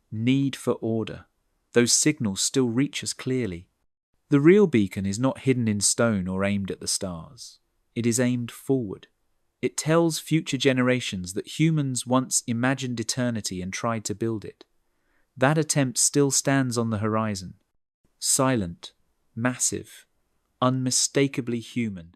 need for order. Those signals still reach us clearly. The real beacon is not hidden in stone or aimed at the stars. It is aimed forward. It tells future generations that humans once imagined eternity and tried to build it. That attempt still stands on the horizon. Silent, massive, unmistakably human.